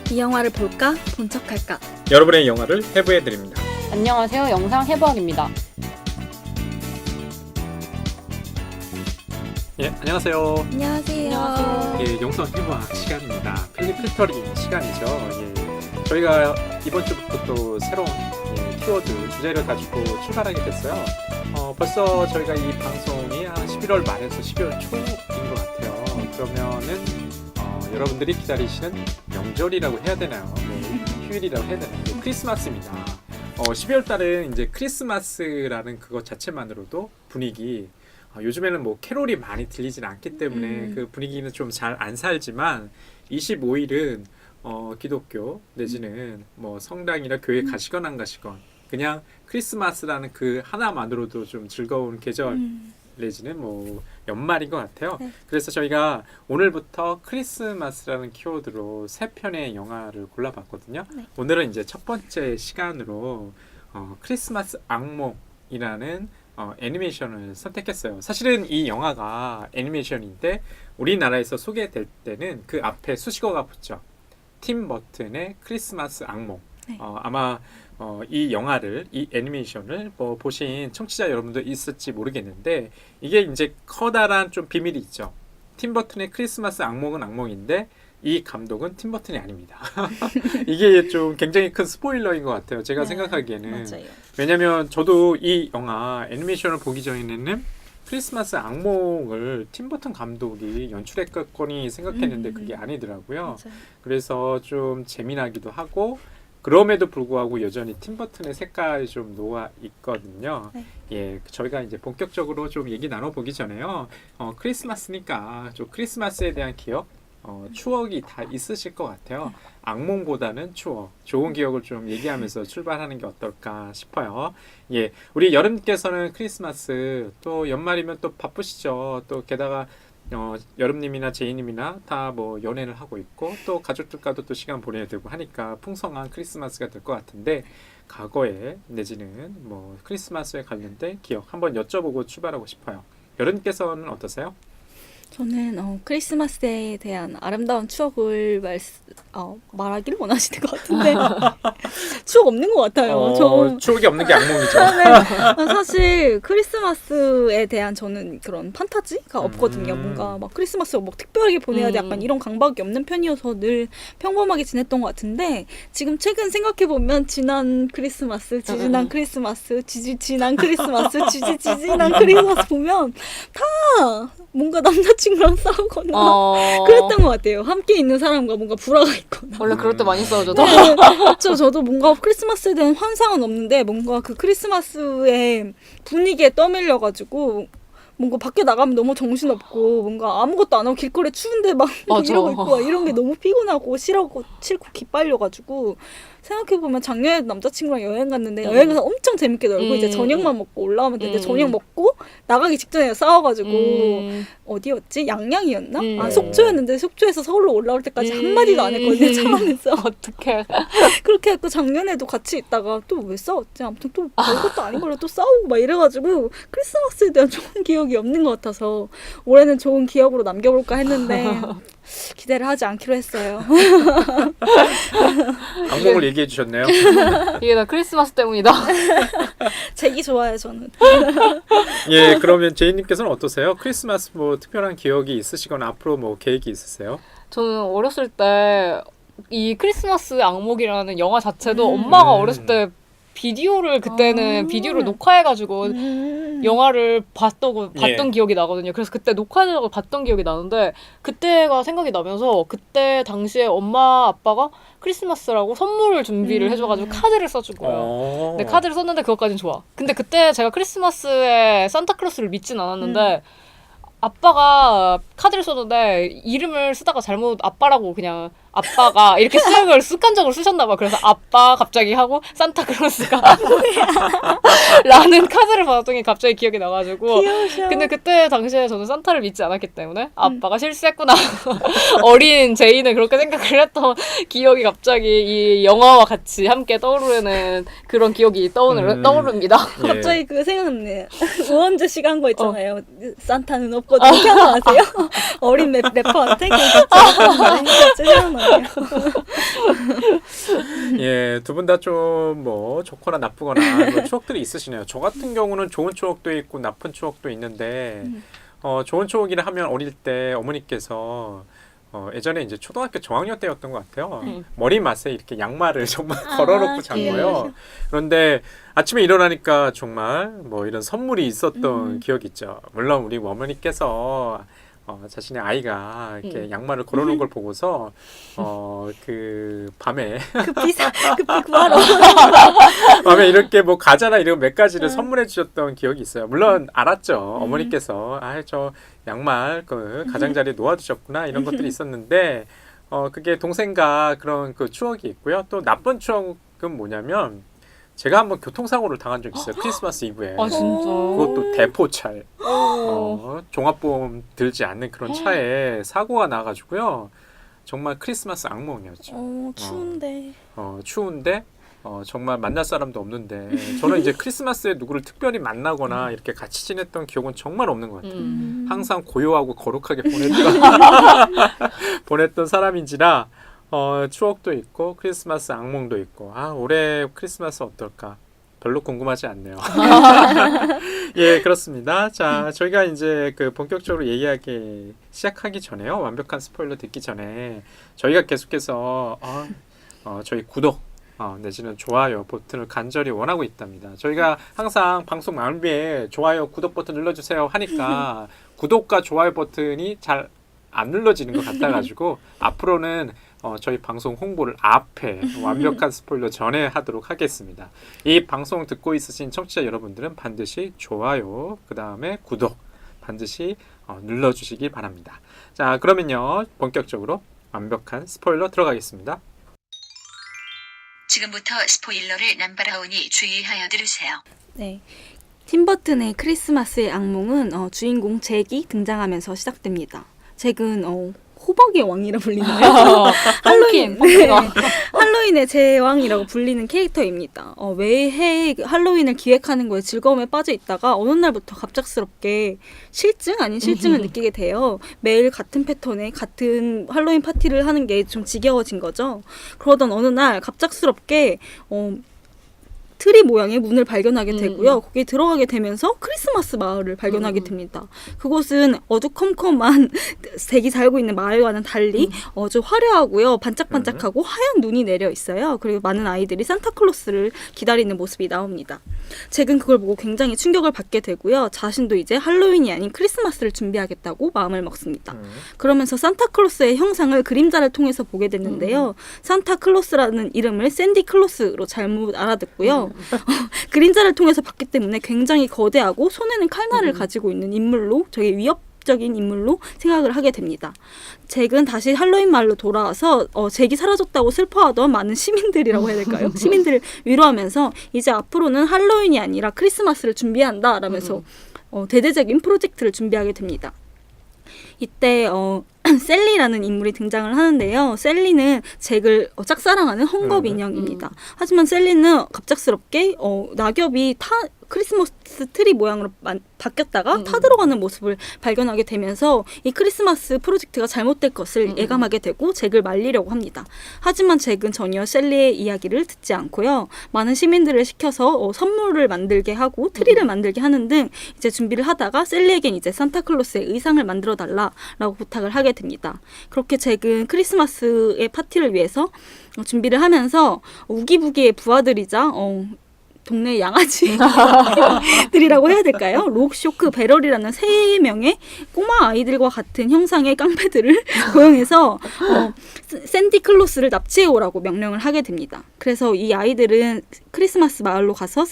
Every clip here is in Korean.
이 영화를 볼까? 본 척할까? 여러분의 영화를 해부해드립니다. 안녕하세요. 영상 해부학입니다. 예, 안녕하세요. 안녕하세요. 예, 영상 해부학 시간입니다. 필터링 시간이죠. 예, 저희가 이번 주부터 또 새로운 키워드 주제를 가지고 출발하게 됐어요. 벌써 저희가 이 방송이 한 11월 말에서 12월 초인 것 같아요. 그러면은 여러분들이 기다리시는 명절이라고 해야 되나요? 휴일이라고 해야 되나요? 크리스마스입니다. 12월 달은 이제 크리스마스라는 그것 자체만으로도 분위기, 요즘에는 뭐 캐롤이 많이 들리진 않기 때문에 그 분위기는 좀 잘 안 살지만 25일은 기독교 내지는 뭐 성당이나 교회 가시건 안 가시건 그냥 크리스마스라는 그 하나만으로도 좀 즐거운 계절 내지는 뭐 연말인 것 같아요. 네. 그래서 저희가 오늘부터 크리스마스라는 키워드로 3편의 영화를 골라봤거든요. 네. 오늘은 이제 첫 번째 시간으로 크리스마스 악몽이라는 애니메이션을 선택했어요. 사실은 이 영화가 애니메이션인데 우리나라에서 소개될 때는 그 앞에 수식어가 붙죠. 팀 버튼의 크리스마스 악몽. 네. 아마 이 영화를, 이 애니메이션을 보신 청취자 여러분도 있을지 모르겠는데 이게 이제 커다란 좀 비밀이 있죠. 팀 버튼의 크리스마스 악몽은 악몽인데 이 감독은 팀 버튼이 아닙니다. 이게 좀 굉장히 큰 스포일러인 것 같아요. 제가 네, 생각하기에는. 맞아요. 왜냐면 저도 이 영화 애니메이션을 보기 전에는 크리스마스 악몽을 팀 버튼 감독이 연출했거니 생각했는데 그게 아니더라고요. 맞아요. 그래서 좀 재미나기도 하고 그럼에도 불구하고 여전히 팀 버튼의 색깔이 좀 녹아 있거든요. 네. 예, 저희가 이제 본격적으로 좀 얘기 나눠보기 전에요. 크리스마스니까 좀 크리스마스에 대한 기억, 추억이 다 있으실 것 같아요. 악몽보다는 추억, 좋은 기억을 좀 얘기하면서 출발하는 게 어떨까 싶어요. 예, 우리 여름께서는 크리스마스, 또 연말이면 또 바쁘시죠. 또 게다가 여름님이나 제이님이나 다 뭐 연애를 하고 있고 또 가족들과도 또 시간 보내야 되고 하니까 풍성한 크리스마스가 될 것 같은데 과거에 내지는 뭐 크리스마스에 관련된 기억 한번 여쭤보고 출발하고 싶어요. 여름께서는 어떠세요? 저는 크리스마스에 대한 아름다운 추억을 말하기를 원하시는 것 같은데 추억 없는 것 같아요. 추억이 없는 게 악몽이죠. 네. 사실 크리스마스에 대한 저는 그런 판타지가 없거든요. 뭔가 막 크리스마스를 막 특별하게 보내야 돼 약간 이런 강박이 없는 편이어서 늘 평범하게 지냈던 것 같은데 지금 최근 생각해보면 지난 크리스마스, 지지난 크리스마스, 지지난 크리스마스, 지지난 크리스마스 보면 다 뭔가 남자친구랑 싸우거나 그랬던 것 같아요. 함께 있는 사람과 뭔가 불화가 있거나. 원래 그럴 때 많이 싸우죠. 네, 그렇죠. 저도 뭔가 크리스마스에 대한 환상은 없는데 뭔가 그 크리스마스의 분위기에 떠밀려가지고 뭔가 밖에 나가면 너무 정신없고 뭔가 아무것도 안 하고 길거리에 추운데 막 이러고 있고 막 이런 게 너무 피곤하고 싫고 기빨려가지고 생각해보면 작년에 남자친구랑 여행 갔는데 여행 가서 엄청 재밌게 놀고 이제 저녁만 먹고 올라오면 되는데 저녁 먹고 나가기 직전에 싸워가지고 어디였지? 양양이었나? 속초였는데 속초에서 서울로 올라올 때까지 한마디도 안 했거든요. 차 안에서. 어떡해. 그렇게 했고 작년에도 같이 있다가 또 왜 싸웠지? 아무튼 또 별것도 아닌 걸로 또 싸우고 막 이래가지고 크리스마스에 대한 좋은 기억이 없는 것 같아서 올해는 좋은 기억으로 남겨볼까 했는데 기대를 하지 않기로 했어요. 악몽을 얘기해 주셨네요. 이게 다 크리스마스 때문이다. 제기 좋아요 저는. 예, 그러면 제이님께서는 어떠세요? 크리스마스 뭐 특별한 기억이 있으시거나 앞으로 뭐 계획이 있으세요? 저는 어렸을 때 이 크리스마스 악몽이라는 영화 자체도 엄마가 어렸을 때 비디오를 그때는 비디오를 녹화해가지고 영화를 봤던 기억이 나거든요. 그래서 그때 녹화해서 봤던 기억이 나는데 그때가 생각이 나면서 그때 당시에 엄마 아빠가 크리스마스라고 선물 준비를 해줘가지고 카드를 써준 거예요. 근데 카드를 썼는데 그것까진 좋아. 근데 그때 제가 크리스마스에 산타클로스를 믿진 않았는데 아빠가 카드를 썼는데 이름을 쓰다가 잘못 아빠라고 그냥 아빠가 이렇게 쓰는 걸 습관적으로 쓰셨나 봐. 그래서 아빠 갑자기 하고 산타클로스가 라는 카드를 받았던 게 갑자기 기억이 나가지고 귀여우셔. 근데 그때 당시에 저는 산타를 믿지 않았기 때문에 아빠가 실수했구나 어린 제이는 그렇게 생각을 했던 기억이 갑자기 이 영화와 같이 함께 떠오르는 그런 기억이 떠오릅니다. 예. 갑자기 그 생각났네. 우원재 씨가 한 거 있잖아요. 산타는 없거든요. 기억나세요? 어린 래퍼한테 갑자기 생각나. 예, 두 분 다 좀 뭐 좋거나 나쁘거나 뭐 추억들이 있으시네요. 저 같은 경우는 좋은 추억도 있고 나쁜 추억도 있는데 좋은 추억이라 하면 어릴 때 어머니께서 예전에 이제 초등학교 저학년 때였던 것 같아요. 머리 맛에 이렇게 양말을 정말 걸어놓고 잔 예. 거예요. 그런데 아침에 일어나니까 정말 뭐 이런 선물이 있었던 기억이 있죠. 물론 우리 어머니께서 자신의 아이가 이렇게 양말을 걸어놓은 걸 보고서 그 밤에 급히 구하러. 밤에 이렇게 뭐 과자나 이런 몇 가지를 선물해 주셨던 기억이 있어요. 물론 알았죠. 어머니께서 저 양말 그 가장자리에 놓아두셨구나 이런 것들이 있었는데 그게 동생과 그런 그 추억이 있고요. 또 나쁜 추억은 뭐냐면 제가 한번 교통사고를 당한 적이 있어요. 크리스마스 이브에. 아 진짜. 그것도 대포차에 종합보험 들지 않는 그런 차에 사고가 나가지고요. 정말 크리스마스 악몽이었죠. 추운데. 추운데 정말 만날 사람도 없는데 저는 이제 크리스마스에 누구를 특별히 만나거나 이렇게 같이 지냈던 기억은 정말 없는 것 같아요. 항상 고요하고 거룩하게 보냈던 사람인지라 추억도 있고 크리스마스 악몽도 있고 올해 크리스마스 어떨까? 별로 궁금하지 않네요. 예, 그렇습니다. 자, 저희가 이제 그 본격적으로 얘기하기 시작하기 전에요. 완벽한 스포일러 듣기 전에 저희가 계속해서 저희 구독 내지는 좋아요 버튼을 간절히 원하고 있답니다. 저희가 항상 방송 마무리에 좋아요, 구독 버튼 눌러주세요 하니까 구독과 좋아요 버튼이 잘 안 눌러지는 것 같아가지고 앞으로는 저희 방송 홍보를 앞에 완벽한 스포일러 전에 하도록 하겠습니다. 이 방송 듣고 있으신 청취자 여러분들은 반드시 좋아요, 그 다음에 구독 반드시 눌러주시기 바랍니다. 자, 그러면요 본격적으로 완벽한 스포일러 들어가겠습니다. 지금부터 스포일러를 남발하오니 주의하여 들으세요. 네. 팀버튼의 크리스마스의 악몽은 주인공 잭이 등장하면서 시작됩니다. 잭은 호박의 왕이라 불리나요? 펌킨. 할로윈의 제왕이라고 불리는 캐릭터입니다. 매해 할로윈을 기획하는 거에 즐거움에 빠져 있다가 어느 날부터 갑작스럽게 실증 아닌 실증을 느끼게 돼요. 매일 같은 패턴의 같은 할로윈 파티를 하는 게 좀 지겨워진 거죠. 그러던 어느 날 갑작스럽게 트리 모양의 문을 발견하게 되고요. 거기에 들어가게 되면서 크리스마스 마을을 발견하게 됩니다. 그곳은 어두컴컴한 댁이 살고 있는 마을과는 달리 아주 화려하고요. 반짝반짝하고 하얀 눈이 내려 있어요. 그리고 많은 아이들이 산타클로스를 기다리는 모습이 나옵니다. 잭은 그걸 보고 굉장히 충격을 받게 되고요. 자신도 이제 할로윈이 아닌 크리스마스를 준비하겠다고 마음을 먹습니다. 그러면서 산타클로스의 형상을 그림자를 통해서 보게 됐는데요. 산타클로스라는 이름을 샌디클로스로 잘못 알아듣고요. 그림자를 통해서 봤기 때문에 굉장히 거대하고 손에는 칼날을 가지고 있는 인물로 되게 위협적인 인물로 생각을 하게 됩니다. 잭은 다시 할로윈 마을로 돌아와서 잭이 사라졌다고 슬퍼하던 많은 시민들이라고 해야 될까요? 시민들을 위로하면서 이제 앞으로는 할로윈이 아니라 크리스마스를 준비한다 라면서 대대적인 프로젝트를 준비하게 됩니다. 이때 셀리라는 인물이 등장을 하는데요. 셀리는 잭을 짝사랑하는 헝겊 인형입니다. 하지만 셀리는 갑작스럽게 낙엽이 크리스마스 트리 모양으로 바뀌었다가 타들어가는 모습을 발견하게 되면서 이 크리스마스 프로젝트가 잘못될 것을 예감하게 되고 잭을 말리려고 합니다. 하지만 잭은 전혀 셀리의 이야기를 듣지 않고요. 많은 시민들을 시켜서 선물을 만들게 하고 트리를 만들게 하는 등 이제 준비를 하다가 셀리에겐 이제 산타클로스의 의상을 만들어 달라라고 부탁을 하게 됩니다. 그렇게 잭은 크리스마스의 파티를 위해서 준비를 하면서 우기부기의 부하들이자 동네 양아치들이라고 해야 될까요? 록, 쇼크, 배럴이라는 3명의 꼬마 아이들과 같은 형상의 깡패들을 고용해서 샌디클로스를 납치해오라고 명령을 하게 됩니다. 그래서 이 아이들은 크리스마스 마을로 가서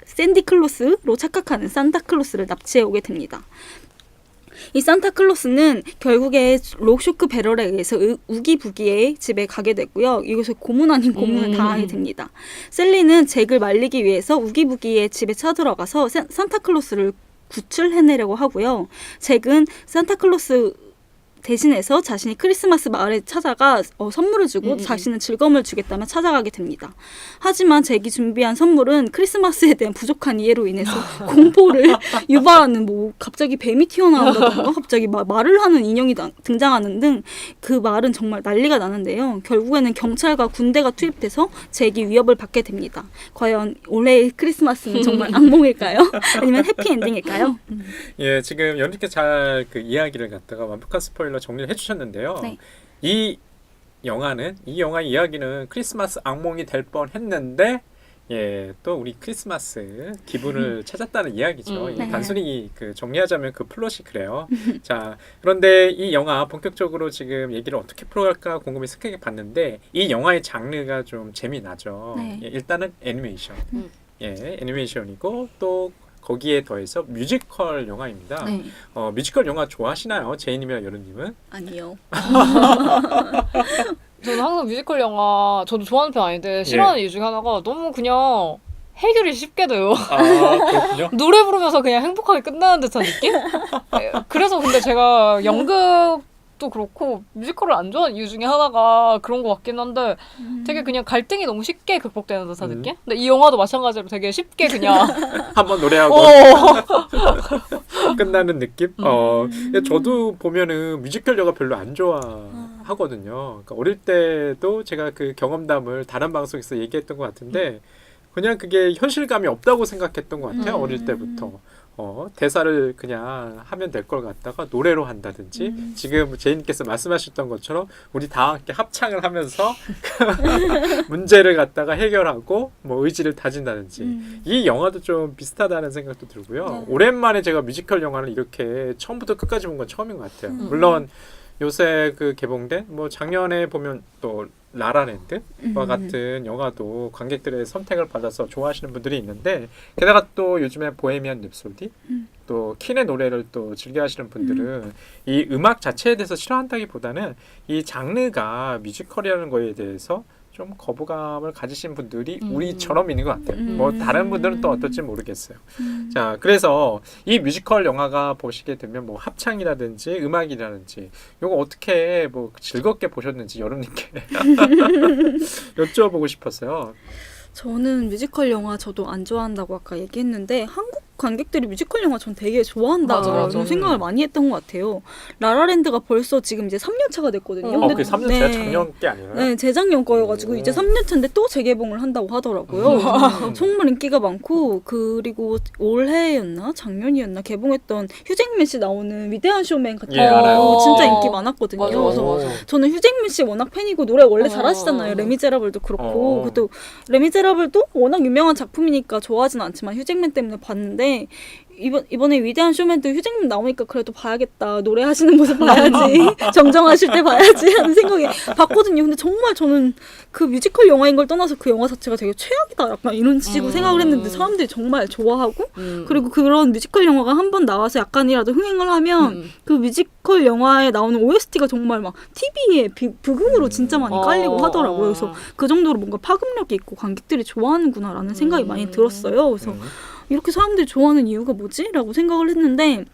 샌디클로스로 착각하는 산타클로스를 납치해오게 됩니다. 이 산타클로스는 결국에 록쇼크 배럴에 의해서 우기부기의 집에 가게 되고요. 이곳에 고문 아닌 고문을 당하게 됩니다. 셀리는 잭을 말리기 위해서 우기부기의 집에 쳐들어가서 산타클로스를 구출해내려고 하고요. 잭은 산타클로스 대신해서 자신이 크리스마스 마을에 찾아가 선물을 주고 자신은 즐거움을 주겠다며 찾아가게 됩니다. 하지만 잭이 준비한 선물은 크리스마스에 대한 부족한 이해로 인해서 공포를 유발하는 뭐 갑자기 뱀이 튀어나온다던가 갑자기 말을 하는 인형이 등장하는 등 그 마을은 정말 난리가 나는데요. 결국에는 경찰과 군대가 투입돼서 잭이 위협을 받게 됩니다. 과연 올해의 크리스마스는 정말 악몽일까요? 아니면 해피엔딩일까요? 예, 지금 연님께 잘 그 이야기를 갖다가 완벽한 스포일러 정리를 해주셨는데요. 네. 이 영화의 이야기는 크리스마스 악몽이 될 뻔했는데, 예, 또 우리 크리스마스 기분을 찾았다는 이야기죠. 예, 네. 단순히 그 정리하자면 그 플롯이 그래요. 자, 그런데 이 영화 본격적으로 지금 얘기를 어떻게 풀어갈까 궁금해서 크게 봤는데 이 영화의 장르가 좀 재미나죠. 네. 예, 일단은 애니메이션. 예, 애니메이션이고 또 거기에 더해서 뮤지컬 영화입니다. 네. 뮤지컬 영화 좋아하시나요? 제이님이랑 여름님은? 아니요. 저는 항상 뮤지컬 영화 저도 좋아하는 편 아닌데 싫어하는 이유 중에 하나가 너무 그냥 해결이 쉽게 돼요. 아, 그렇군요. 노래 부르면서 그냥 행복하게 끝나는 듯한 느낌? 그래서 근데 제가 연극도 그렇고 뮤지컬을 안 좋아하는 이유 중에 하나가 그런 것 같긴 한데 되게 그냥 갈등이 너무 쉽게 극복되는 듯한 느낌? 근데 이 영화도 마찬가지로 되게 쉽게 그냥 한번 노래하고 끝나는 느낌? 저도 보면은 뮤지컬 영화 별로 안 좋아하거든요. 그러니까 어릴 때도 제가 그 경험담을 다른 방송에서 얘기했던 것 같은데 그냥 그게 현실감이 없다고 생각했던 것 같아요. 어릴 때부터. 대사를 그냥 하면 될 걸 갖다가 노래로 한다든지 지금 제이님께서 말씀하셨던 것처럼 우리 다 함께 합창을 하면서 문제를 갖다가 해결하고 뭐 의지를 다진다든지 이 영화도 좀 비슷하다는 생각도 들고요. 오랜만에 제가 뮤지컬 영화를 이렇게 처음부터 끝까지 본 건 처음인 것 같아요. 물론 요새 그 개봉된 뭐 작년에 보면 또 라라랜드와 같은 영화도 관객들의 선택을 받아서 좋아하시는 분들이 있는데 게다가 또 요즘에 보헤미안 랩소디 또 킨의 노래를 또 즐겨 하시는 분들은 이 음악 자체에 대해서 싫어한다기보다는 이 장르가 뮤지컬이라는 거에 대해서 좀 거부감을 가지신 분들이 우리처럼 있는 것 같아요. 뭐 다른 분들은 또 어떨지 모르겠어요. 자, 그래서 이 뮤지컬 영화가 보시게 되면 뭐 합창이라든지 음악이라든지 요거 어떻게 뭐 즐겁게 보셨는지 여름님께 여쭤보고 싶었어요. 저는 뮤지컬 영화 저도 안 좋아한다고 아까 얘기했는데 한국 관객들이 뮤지컬 영화 전 되게 좋아한다라는 맞아. 생각을 많이 했던 것 같아요. 라라랜드가 벌써 지금 이제 3년 차가 됐거든요. 그게 3년 차야? 작년 게 아니에요? 네, 재작년 거여가지고 이제 3년 차인데 또 재개봉을 한다고 하더라고요. 정말 인기가 많고 그리고 올해였나 작년이었나 개봉했던 휴잭맨 씨 나오는 위대한 쇼맨 같은 예, 알아요. 거 진짜 인기 많았거든요. 맞아. 그래서 저는 휴잭맨 씨 워낙 팬이고 노래 원래 잘하시잖아요. 레미제라블도 그렇고 그것도 레미제라블도 워낙 유명한 작품이니까 좋아하진 않지만 휴잭맨 때문에 봤는데 이번에 위대한 쇼맨도 휴잭맨 나오니까 그래도 봐야겠다. 노래하시는 모습 봐야지. 정정하실 때 봐야지 하는 생각이 봤거든요. 근데 정말 저는 그 뮤지컬 영화인 걸 떠나서 그 영화 자체가 되게 최악이다. 약간 이런 식으로 생각을 했는데 사람들이 정말 좋아하고 그리고 그런 뮤지컬 영화가 한 번 나와서 약간이라도 흥행을 하면 그 뮤지컬 영화에 나오는 OST가 정말 막 TV에 부금으로 진짜 많이 깔리고 하더라고요. 그래서 그 정도로 뭔가 파급력이 있고 관객들이 좋아하는구나라는 생각이 많이 들었어요. 그래서 이렇게 사람들이 좋아하는 이유가 뭐지? 라고 생각을 했는데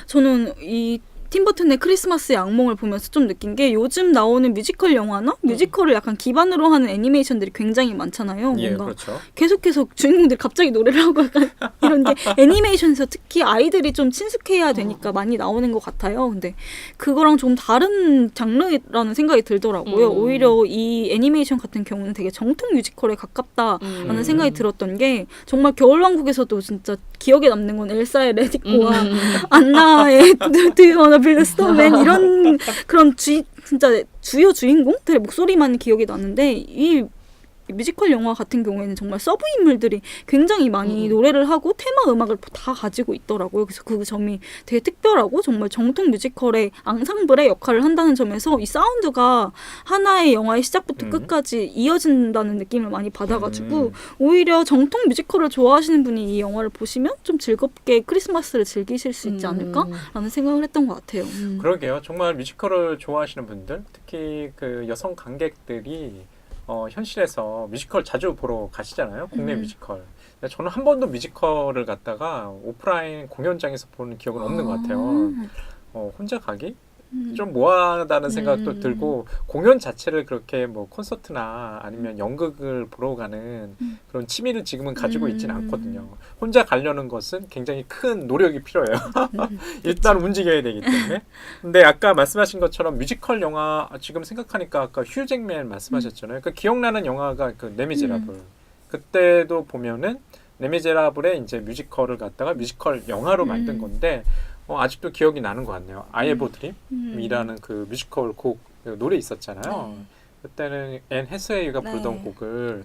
저는 이 팀버튼의 크리스마스의 악몽을 보면서 좀 느낀 게 요즘 나오는 뮤지컬 영화나 뮤지컬을 약간 기반으로 하는 애니메이션들이 굉장히 많잖아요. 예, 뭔가 그렇죠. 계속해서 주인공들이 갑자기 노래를 하고 약간 이런 게 애니메이션에서 특히 아이들이 좀 친숙해야 되니까 많이 나오는 것 같아요. 근데 그거랑 좀 다른 장르라는 생각이 들더라고요. 오히려 이 애니메이션 같은 경우는 되게 정통 뮤지컬에 가깝다라는 생각이 들었던 게 정말 겨울왕국에서도 진짜 기억에 남는 건 엘사의 레디코와 안나의 Do You Wanna Build a Snowman 이런 그런 진짜 주요 주인공들의 목소리만 기억이 나는데 이 뮤지컬 영화 같은 경우에는 정말 서브 인물들이 굉장히 많이 노래를 하고 테마 음악을 다 가지고 있더라고요. 그래서 그 점이 되게 특별하고 정말 정통 뮤지컬의 앙상블의 역할을 한다는 점에서 이 사운드가 하나의 영화의 시작부터 끝까지 이어진다는 느낌을 많이 받아가지고 오히려 정통 뮤지컬을 좋아하시는 분이 이 영화를 보시면 좀 즐겁게 크리스마스를 즐기실 수 있지 않을까라는 생각을 했던 것 같아요. 그러게요. 정말 뮤지컬을 좋아하시는 분들, 특히 그 여성 관객들이 현실에서 뮤지컬 자주 보러 가시잖아요. 국내 뮤지컬. 저는 한 번도 뮤지컬을 갔다가 오프라인 공연장에서 보는 기억은 없는 것 같아요. 혼자 가기? 좀 모호하다는 생각도 들고 공연 자체를 그렇게 뭐 콘서트나 아니면 연극을 보러 가는 그런 취미를 지금은 가지고 있지는 않거든요. 혼자 가려는 것은 굉장히 큰 노력이 필요해요. 일단 움직여야 되기 때문에. 근데 아까 말씀하신 것처럼 뮤지컬 영화 지금 생각하니까 아까 휴 잭맨 말씀하셨잖아요. 그 기억나는 영화가 그 레미제라블. 그때도 보면은 레미제라블의 이제 뮤지컬을 갖다가 뮤지컬 영화로 만든 건데 아직도 기억이 나는 것 같네요. I Have a Dream이라는 그 뮤지컬 곡 노래 있었잖아요. 그때는 앤 해스웨이가 부르던 곡을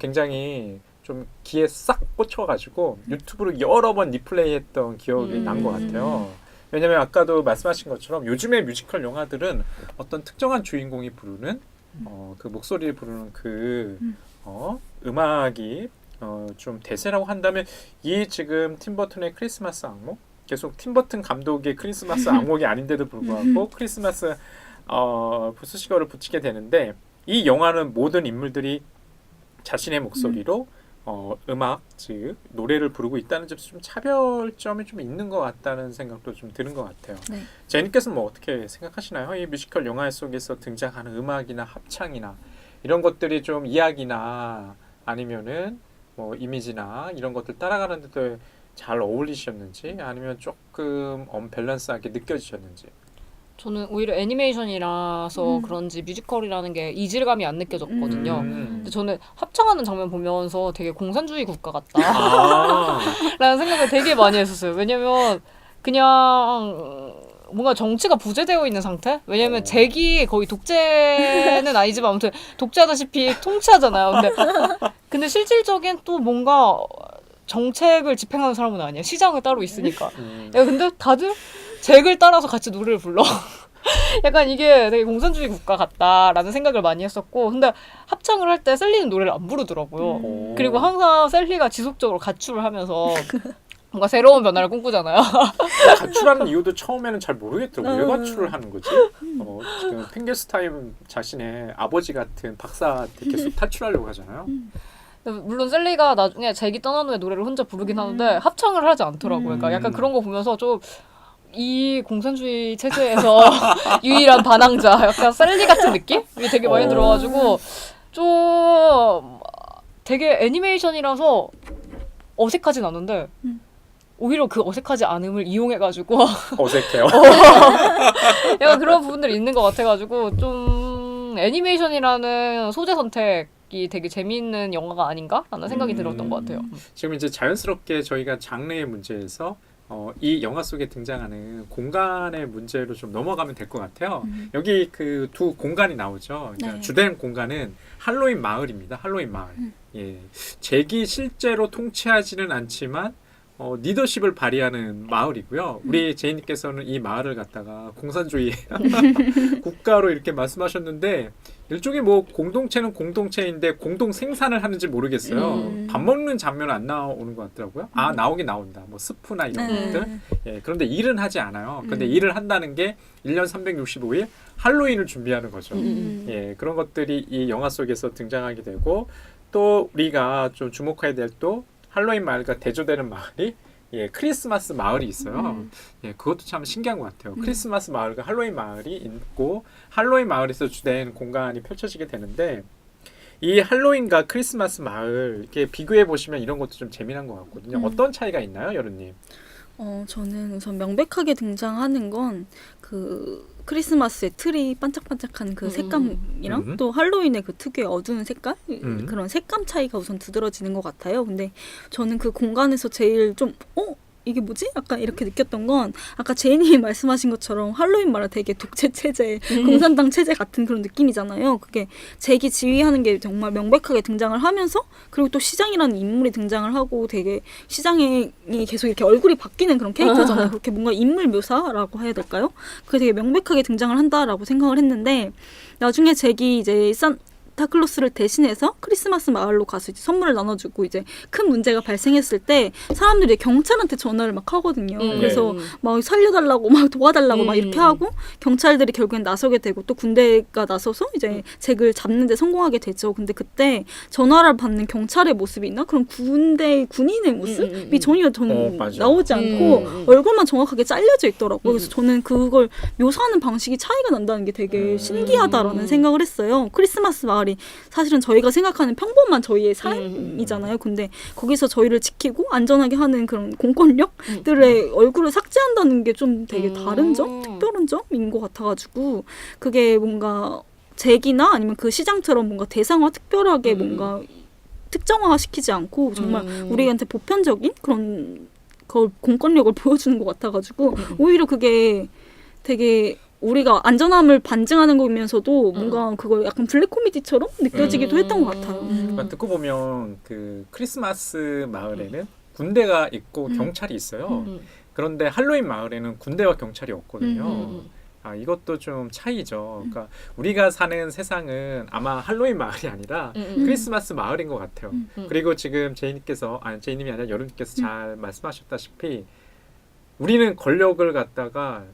굉장히 좀 귀에 싹 꽂혀가지고 유튜브로 여러 번 리플레이했던 기억이 난 것 같아요. 왜냐면 아까도 말씀하신 것처럼 요즘의 뮤지컬 영화들은 어떤 특정한 주인공이 부르는 그 목소리를 부르는 그 음악이 좀 대세라고 한다면 이 지금 팀 버튼의 크리스마스 악몽 계속 팀 버튼 감독의 크리스마스 악몽이 아닌데도 불구하고 크리스마스 수식어를 붙이게 되는데 이 영화는 모든 인물들이 자신의 목소리로 음악, 즉 노래를 부르고 있다는 점에서 좀 차별점이 좀 있는 것 같다는 생각도 좀 드는 것 같아요. 네. 제니께서는 뭐 어떻게 생각하시나요? 이 뮤지컬 영화 속에서 등장하는 음악이나 합창이나 이런 것들이 좀 이야기나 아니면은 뭐 이미지나 이런 것들 따라가는 데도 잘 어울리셨는지 아니면 조금 언밸런스하게 느껴지셨는지. 저는 오히려 애니메이션이라서 그런지 뮤지컬이라는 게 이질감이 안 느껴졌거든요. 근데 저는 합창하는 장면 보면서 되게 공산주의 국가 같다 라는 생각을 되게 많이 했었어요. 왜냐면 그냥 뭔가 정치가 부재되어 있는 상태? 왜냐면 잭이 거의 독재는 아니지만 아무튼 독재하다시피 통치하잖아요. 근데 실질적인 또 뭔가 정책을 집행하는 사람은 아니야. 시장은 따로 있으니까. 야, 근데 다들 잭을 따라서 같이 노래를 불러. 약간 이게 되게 공산주의 국가 같다라는 생각을 많이 했었고, 근데 합창을 할 때 셀리는 노래를 안 부르더라고요. 그리고 항상 셀리가 지속적으로 가출을 하면서 뭔가 새로운 변화를 꿈꾸잖아요. 가출하는 이유도 처음에는 잘 모르겠더라고요. 왜 가출을 하는 거지? 지금 핑계스타임 자신의 아버지 같은 박사한테 계속 탈출하려고 하잖아요. 물론 셀리가 나중에 잭이 떠난 후에 노래를 혼자 부르긴 하는데 합창을 하지 않더라고요. 그러니까 약간 그런 거 보면서 좀 이 공산주의 체제에서 유일한 반항자, 약간 셀리 같은 느낌이 되게 많이 들어가지고 좀 되게 애니메이션이라서 어색하진 않은데 오히려 그 어색하지 않음을 이용해가지고 어색해요. 약간 그런 부분들이 있는 것 같아가지고 좀 애니메이션이라는 소재 선택이 되게 재미있는 영화가 아닌가라는 생각이 들었던 것 같아요. 지금 이제 자연스럽게 저희가 장르의 문제에서 이 영화 속에 등장하는 공간의 문제로 좀 넘어가면 될 것 같아요. 여기 그 두 공간이 나오죠. 그러니까 주된 공간은 할로윈 마을입니다. 할로윈 마을. 예, 잭이 실제로 통치하지는 않지만 리더십을 발휘하는 마을이고요. 우리 제이님께서는 이 마을을 갖다가 공산주의 국가로 이렇게 말씀하셨는데 일종의 뭐 공동체는 공동체인데 공동 생산을 하는지 모르겠어요. 밥 먹는 장면은 안 나오는 것 같더라고요. 나오긴 나온다. 뭐 스프나 이런 것들. 예, 그런데 일은 하지 않아요. 근데 일을 한다는 게 1년 365일 할로윈을 준비하는 거죠. 예, 그런 것들이 이 영화 속에서 등장하게 되고 또 우리가 좀 주목해야 될 또 할로윈 마을과 대조되는 마을이 크리스마스 마을이 있어요. 예, 그것도 참 신기한 것 같아요. 크리스마스 마을과 할로윈 마을이 있고 할로윈 마을에서 주된 공간이 펼쳐지게 되는데 이 할로윈과 크리스마스 마을 이렇게 비교해 보시면 이런 것도 좀 재미난 것 같거든요. 어떤 차이가 있나요, 여름님? 저는 우선 명백하게 등장하는 건 그 크리스마스의 트리 반짝반짝한 그 색감이랑 또 할로윈의 그 특유의 어두운 색깔 그런 색감 차이가 우선 두드러지는 것 같아요. 근데 저는 그 공간에서 제일 좀 이게 뭐지? 약간 이렇게 느꼈던 건 아까 제이님이 말씀하신 것처럼 할로윈 마을 되게 독재 체제, 공산당 체제 같은 그런 느낌이잖아요. 그게 잭이 지휘하는 게 정말 명백하게 등장을 하면서 그리고 또 시장이라는 인물이 등장을 하고 되게 시장이 계속 이렇게 얼굴이 바뀌는 그런 캐릭터잖아요. 그렇게 뭔가 인물 묘사라고 해야 될까요? 그게 되게 명백하게 등장을 한다라고 생각을 했는데 나중에 잭이 이제 산타클로스를 대신해서 크리스마스 마을로 가서 이제 선물을 나눠주고 이제 큰 문제가 발생했을 때 사람들이 경찰한테 전화를 막 하거든요. 그래서 막 살려달라고 막 도와달라고 막 이렇게 하고 경찰들이 결국엔 나서게 되고 또 군대가 나서서 이제 잭을 잡는데 성공하게 되죠. 근데 그때 전화를 받는 경찰의 모습이 있나? 그럼 군인의 모습이 전혀 맞아. 나오지 않고 얼굴만 정확하게 잘려져 있더라고요. 그래서 저는 그걸 묘사하는 방식이 차이가 난다는 게 되게 신기하다라는 생각을 했어요. 크리스마스 마을이 사실은 저희가 생각하는 평범한 저희의 삶이잖아요. 근데 거기서 저희를 지키고 안전하게 하는 그런 공권력들의 얼굴을 삭제한다는 게 좀 되게 다른 점? 특별한 점인 것 같아가지고 그게 뭔가 잭이나 아니면 그 시장처럼 뭔가 대상화 특별하게 뭔가 특정화시키지 않고 정말 우리한테 보편적인 그런 공권력을 보여주는 것 같아가지고 오히려 그게 되게 우리가 안전함을 반증하는 거면서도 뭔가 그걸 약간 블랙 코미디처럼 느껴지기도 했던 것 같아요. 그러니까 듣고 보면 그 크리스마스 마을에는 군대가 있고 경찰이 있어요. 그런데 할로윈 마을에는 군대와 경찰이 없거든요. 아, 이것도 좀 차이죠. 그러니까 우리가 사는 세상은 아마 할로윈 마을이 아니라 크리스마스 마을인 것 같아요. 그리고 지금 제이님이 아니라 여름님께서 잘 말씀하셨다시피 우리는 권력을 갖다가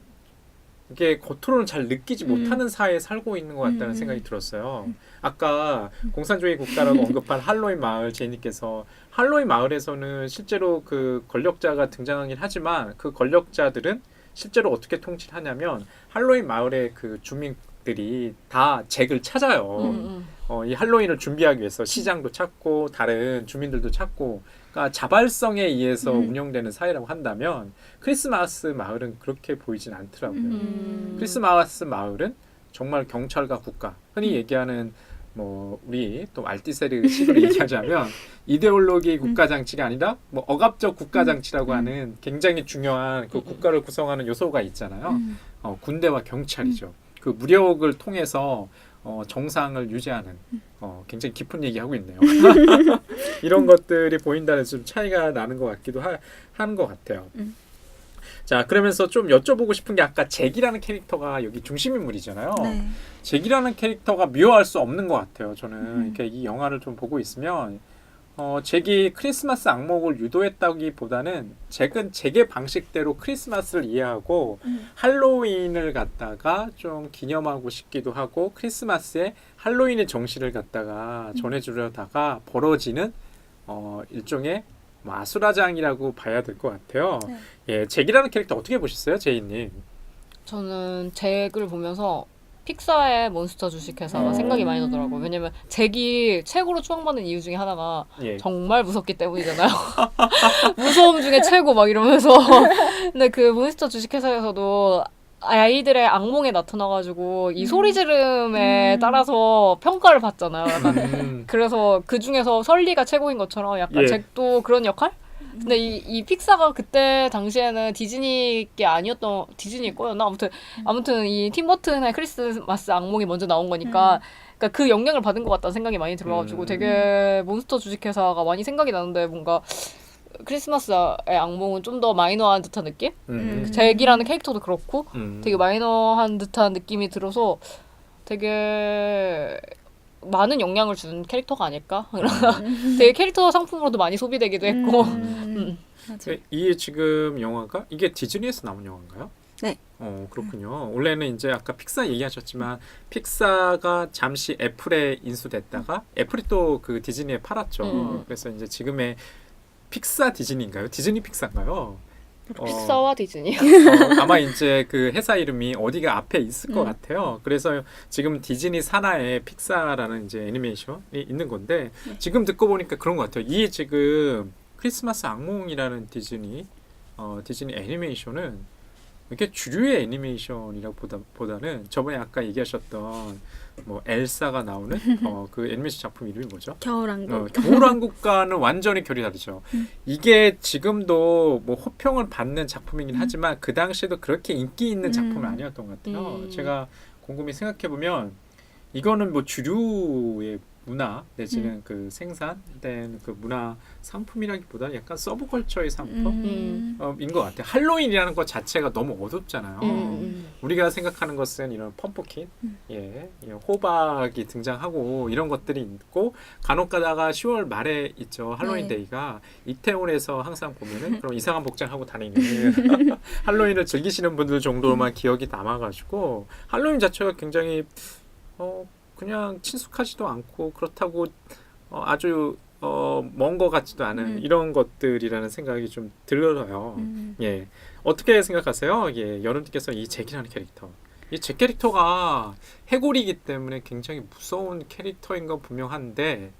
이게 겉으로는 잘 느끼지 못하는 사회에 살고 있는 것 같다는 생각이 들었어요. 아까 공산주의 국가라고 언급한 할로윈 마을 제이님께서 할로윈 마을에서는 실제로 그 권력자가 등장하긴 하지만 그 권력자들은 실제로 어떻게 통치를 하냐면 할로윈 마을의 그 주민들이 다 잭을 찾아요. 이 할로윈을 준비하기 위해서 시장도 찾고 다른 주민들도 찾고 그러니까 자발성에 의해서 운영되는 사회라고 한다면 크리스마스 마을은 그렇게 보이진 않더라고요. 크리스마스 마을은 정말 경찰과 국가 흔히 얘기하는 뭐 우리 또 알티세르식으로 얘기하자면 이데올로기 국가장치가 아니라 뭐 억압적 국가장치라고 하는 굉장히 중요한 그 국가를 구성하는 요소가 있잖아요. 군대와 경찰이죠. 그 무력을 통해서 정상을 유지하는 굉장히 깊은 얘기하고 있네요. 이런 것들이 보인다는 좀 차이가 나는 것 같기도 하는 것 같아요. 자, 그러면서 좀 여쭤보고 싶은 게 아까 잭이라는 캐릭터가 여기 중심 인물이잖아요. 네. 잭이라는 캐릭터가 미워할 수 없는 것 같아요. 저는 이렇게 이 영화를 좀 보고 있으면 잭이 크리스마스 악몽을 유도했다기보다는 잭은 잭의 방식대로 크리스마스를 이해하고 할로윈을 갖다가 좀 기념하고 싶기도 하고 크리스마스에 할로윈의 정신을 갖다가 전해주려다가 벌어지는 일종의 아수라장이라고 봐야 될 것 같아요. 네. 예, 잭이라는 캐릭터 어떻게 보셨어요, 제이님? 저는 잭을 보면서 픽사의 몬스터 주식회사가 생각이 많이 나더라고요. 왜냐면 잭이 최고로 추앙받는 이유 중에 하나가 예. 정말 무섭기 때문이잖아요. 무서움 중에 최고 막 이러면서. 근데 그 몬스터 주식회사에서도 아이들의 악몽에 나타나가지고 이 소리 지름에 따라서 평가를 받잖아요. 약간 그래서 그 중에서 설리가 최고인 것처럼 약간 예. 잭도 그런 역할? 근데 이 픽사가 그때 당시에는 디즈니 게 아니었던 디즈니 거였나 아무튼 이 팀 버튼의 크리스마스 악몽이 먼저 나온 거니까 그러니까 그 영향을 받은 것 같다는 생각이 많이 들어가지고 되게 몬스터 주식회사가 많이 생각이 나는데 뭔가 크리스마스의 악몽은 좀 더 마이너한 듯한 느낌? 잭이라는 캐릭터도 그렇고 되게 마이너한 듯한 느낌이 들어서 되게 많은 영향을 주는 캐릭터가 아닐까? 되게 캐릭터 상품으로도 많이 소비되기도 했고. 이 지금 영화가 이게 디즈니에서 나온 영화인가요? 네. 그렇군요. 원래는 이제 아까 픽사 얘기하셨지만 픽사가 잠시 애플에 인수됐다가 애플이 또 그 디즈니에 팔았죠. 그래서 이제 지금의 픽사 디즈니인가요? 디즈니 픽사인가요? 픽사와 디즈니. 아마 이제 그 회사 이름이 어디가 앞에 있을 것 같아요. 그래서 지금 디즈니 산하에 픽사라는 이제 애니메이션이 있는 건데 지금 듣고 보니까 그런 것 같아요. 이 지금 크리스마스 악몽이라는 디즈니 애니메이션은 이게 주류의 애니메이션이라고 보다는 저번에 아까 얘기하셨던 뭐 엘사가 나오는 그 애니메이션 작품 이름이 뭐죠? 겨울왕국. 겨울왕국과는 완전히 결이 다르죠. 이게 지금도 뭐 호평을 받는 작품이긴 하지만 그 당시에도 그렇게 인기 있는 작품은 아니었던 것 같아요. 제가 곰곰이 생각해 보면 이거는 뭐 주류의 문화 내지는 그 생산된 그 문화 상품이라기보다 약간 서브컬처의 상품인 것 같아요. 할로윈이라는 것 자체가 너무 어둡잖아요. 우리가 생각하는 것은 이런 펌프킨, 예, 호박이 등장하고 이런 것들이 있고 간혹가다가 10월 말에 있죠. 할로윈 네. 데이가 이태원에서 항상 보면은 그럼 이상한 복장하고 다니는 할로윈을 즐기시는 분들 정도만 기억이 남아가지고 할로윈 자체가 굉장히 그냥 친숙하지도 않고 그렇다고 아주 먼 것 같지도 않은 이런 것들이라는 생각이 좀 들어요. 예, 어떻게 생각하세요? 예, 여러분께서 이 잭이라는 캐릭터, 이 잭 캐릭터가 해골이기 때문에 굉장히 무서운 캐릭터인 건 분명한데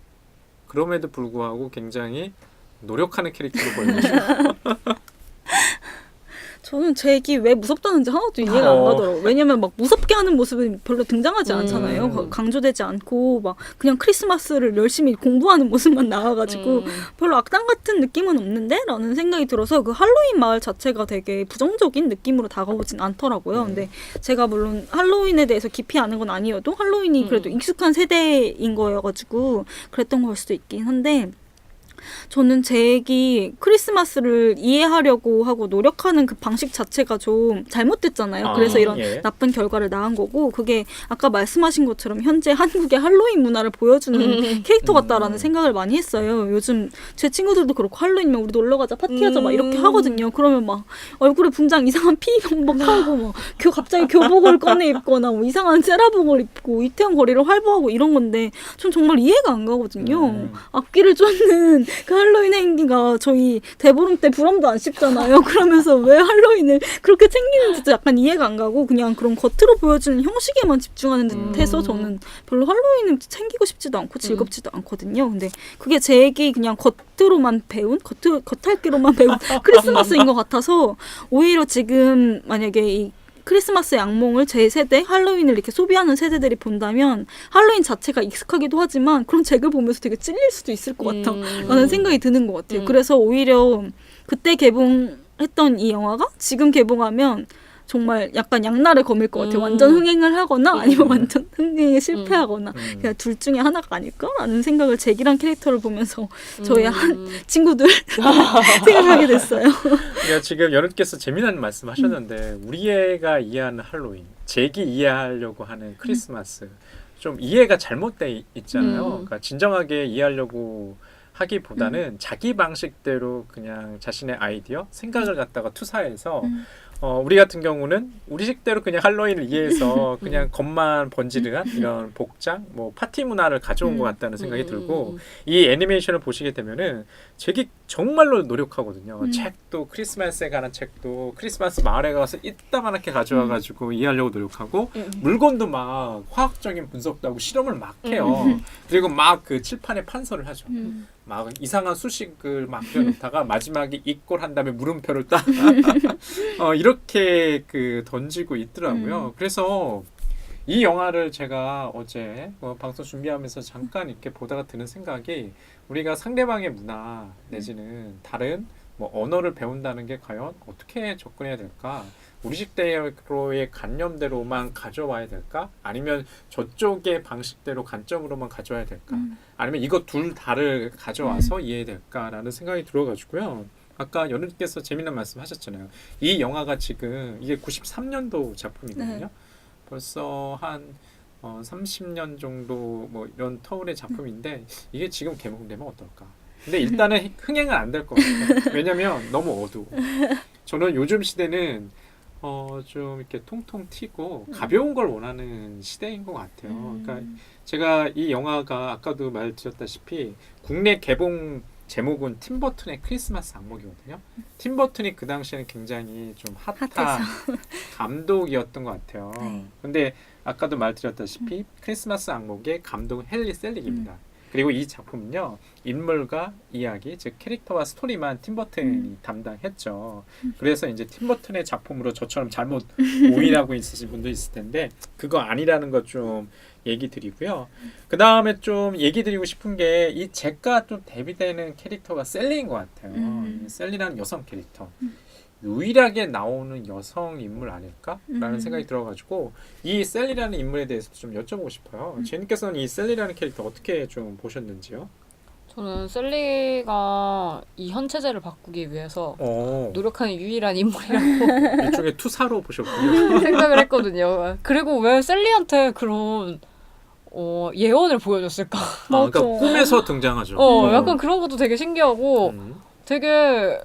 그럼에도 불구하고 굉장히 노력하는 캐릭터로 보여요. 저는 잭이 왜 무섭다는지 하나도 이해가 안 가더라고요. 왜냐면 막 무섭게 하는 모습은 별로 등장하지 않잖아요. 강조되지 않고 막 그냥 크리스마스를 열심히 공부하는 모습만 나와가지고 별로 악당 같은 느낌은 없는데? 라는 생각이 들어서 그 할로윈 마을 자체가 되게 부정적인 느낌으로 다가오진 않더라고요. 근데 제가 물론 할로윈에 대해서 깊이 아는 건 아니어도 할로윈이 그래도 익숙한 세대인 거여가지고 그랬던 걸 수도 있긴 한데 저는 잭이 크리스마스를 이해하려고 하고 노력하는 그 방식 자체가 좀 잘못됐잖아요. 그래서 이런 예. 나쁜 결과를 낳은 거고 그게 아까 말씀하신 것처럼 현재 한국의 할로윈 문화를 보여주는 캐릭터 같다라는 생각을 많이 했어요. 요즘 제 친구들도 그렇고 할로윈이면 우리 놀러가자 파티하자 막 이렇게 하거든요. 그러면 막 얼굴에 분장 이상한 피 범벅하고 막 갑자기 교복을 꺼내 입거나 뭐 이상한 세라복을 입고 이태원 거리를 활보하고 이런 건데 전 정말 이해가 안 가거든요. 앞길을 쫓는 그 할로윈 행기가 저희 대보름 때 불엄도 안 씹잖아요. 그러면서 왜 할로윈을 그렇게 챙기는지도 약간 이해가 안 가고 그냥 그런 겉으로 보여주는 형식에만 집중하는 듯해서 저는 별로 할로윈을 챙기고 싶지도 않고 즐겁지도 않거든요. 근데 그게 잭이 그냥 겉으로만 배운 겉핥기로만 배운 크리스마스인 것 같아서 오히려 지금 만약에 이 크리스마스의 악몽을 제 세대, 할로윈을 이렇게 소비하는 세대들이 본다면 할로윈 자체가 익숙하기도 하지만 그런 잭을 보면서 되게 찔릴 수도 있을 것 같아 라는 생각이 드는 것 같아요. 그래서 오히려 그때 개봉했던 이 영화가 지금 개봉하면 정말 약간 양날의 검일 것 같아요. 완전 흥행을 하거나 아니면 완전 흥행에 실패하거나 그냥 둘 중에 하나가 아닐까라는 생각을 잭이란 캐릭터를 보면서 저희 한 친구들 생각하게 됐어요. 그러니까 지금 여러분께서 재미난 말씀하셨는데 우리 애가 이해하는 할로윈, 잭이 이해하려고 하는 크리스마스 좀 이해가 잘못돼 있잖아요. 그러니까 진정하게 이해하려고 하기보다는 자기 방식대로 그냥 자신의 아이디어, 생각을 갖다가 투사해서 우리 같은 경우는 우리 식대로 그냥 할로윈을 이해해서 그냥 겉만 번지르한 이런 복장, 뭐 파티 문화를 가져온 것 같다는 생각이 들고 이 애니메이션을 보시게 되면은 잭이 정말로 노력하거든요. 책도 크리스마스에 관한 책도 크리스마스 마을에 가서 이따만하게 가져와가지고 이해하려고 노력하고 물건도 막 화학적인 분석도 하고 실험을 막 해요. 그리고 막 그 칠판에 판서를 하죠. 막 이상한 수식을 막 그려놓다가 마지막에 이꼴 한 다음에 물음표를 딱 이렇게 그 던지고 있더라고요. 그래서 이 영화를 제가 어제 방송 준비하면서 잠깐 이렇게 보다가 드는 생각이 우리가 상대방의 문화 내지는 다른 뭐 언어를 배운다는 게 과연 어떻게 접근해야 될까? 우리 식대로의 관념대로만 가져와야 될까? 아니면 저쪽의 방식대로 관점으로만 가져와야 될까? 아니면 이거 둘 다를 가져와서 이해해야 될까라는 생각이 들어가지고요. 아까 연우님께서 재미난 말씀 하셨잖아요. 이 영화가 지금 이게 93년도 작품이거든요. 네. 벌써 한 30년 정도 뭐 이런 터울의 작품인데 이게 지금 개봉되면 어떨까? 근데 일단은 흥행은 안 될 것 같아요. 왜냐면 너무 어두워. 저는 요즘 시대는 좀 이렇게 통통 튀고 가벼운 걸 원하는 시대인 것 같아요. 그러니까 제가 이 영화가 아까도 말드렸다시피 국내 개봉 제목은 팀버튼의 크리스마스 악몽이거든요. 팀버튼이 그 당시에는 굉장히 좀 핫한 감독이었던 것 같아요. 네. 근데 아까도 말드렸다시피 크리스마스 악몽의 감독은 헨리 셀릭입니다. 그리고 이 작품은요 인물과 이야기 즉 캐릭터와 스토리만 팀버튼이 담당했죠. 그래서 이제 팀버튼의 작품으로 저처럼 잘못 오인하고 있으신 분도 있을 텐데 그거 아니라는 것 좀 얘기 드리고요. 그 다음에 좀 얘기 드리고 싶은 게 이 잭과 좀 대비되는 캐릭터가 셀리인 것 같아요. 셀리라는 여성 캐릭터. 유일하게 나오는 여성 인물 아닐까라는 음. 생각이 들어가지고 이 셀리라는 인물에 대해서 좀 여쭤보고 싶어요. 제니께서는 이 셀리라는 캐릭터 어떻게 좀 보셨는지요? 저는 셀리가 이 현체제를 바꾸기 위해서 노력하는 유일한 인물이라고 이쪽에 투사로 보셨군요. 생각을 했거든요. 그리고 왜 셀리한테 그런 예언을 보여줬을까? 아, 그러니까 꿈에서 등장하죠. 약간 그런 것도 되게 신기하고 음. 되게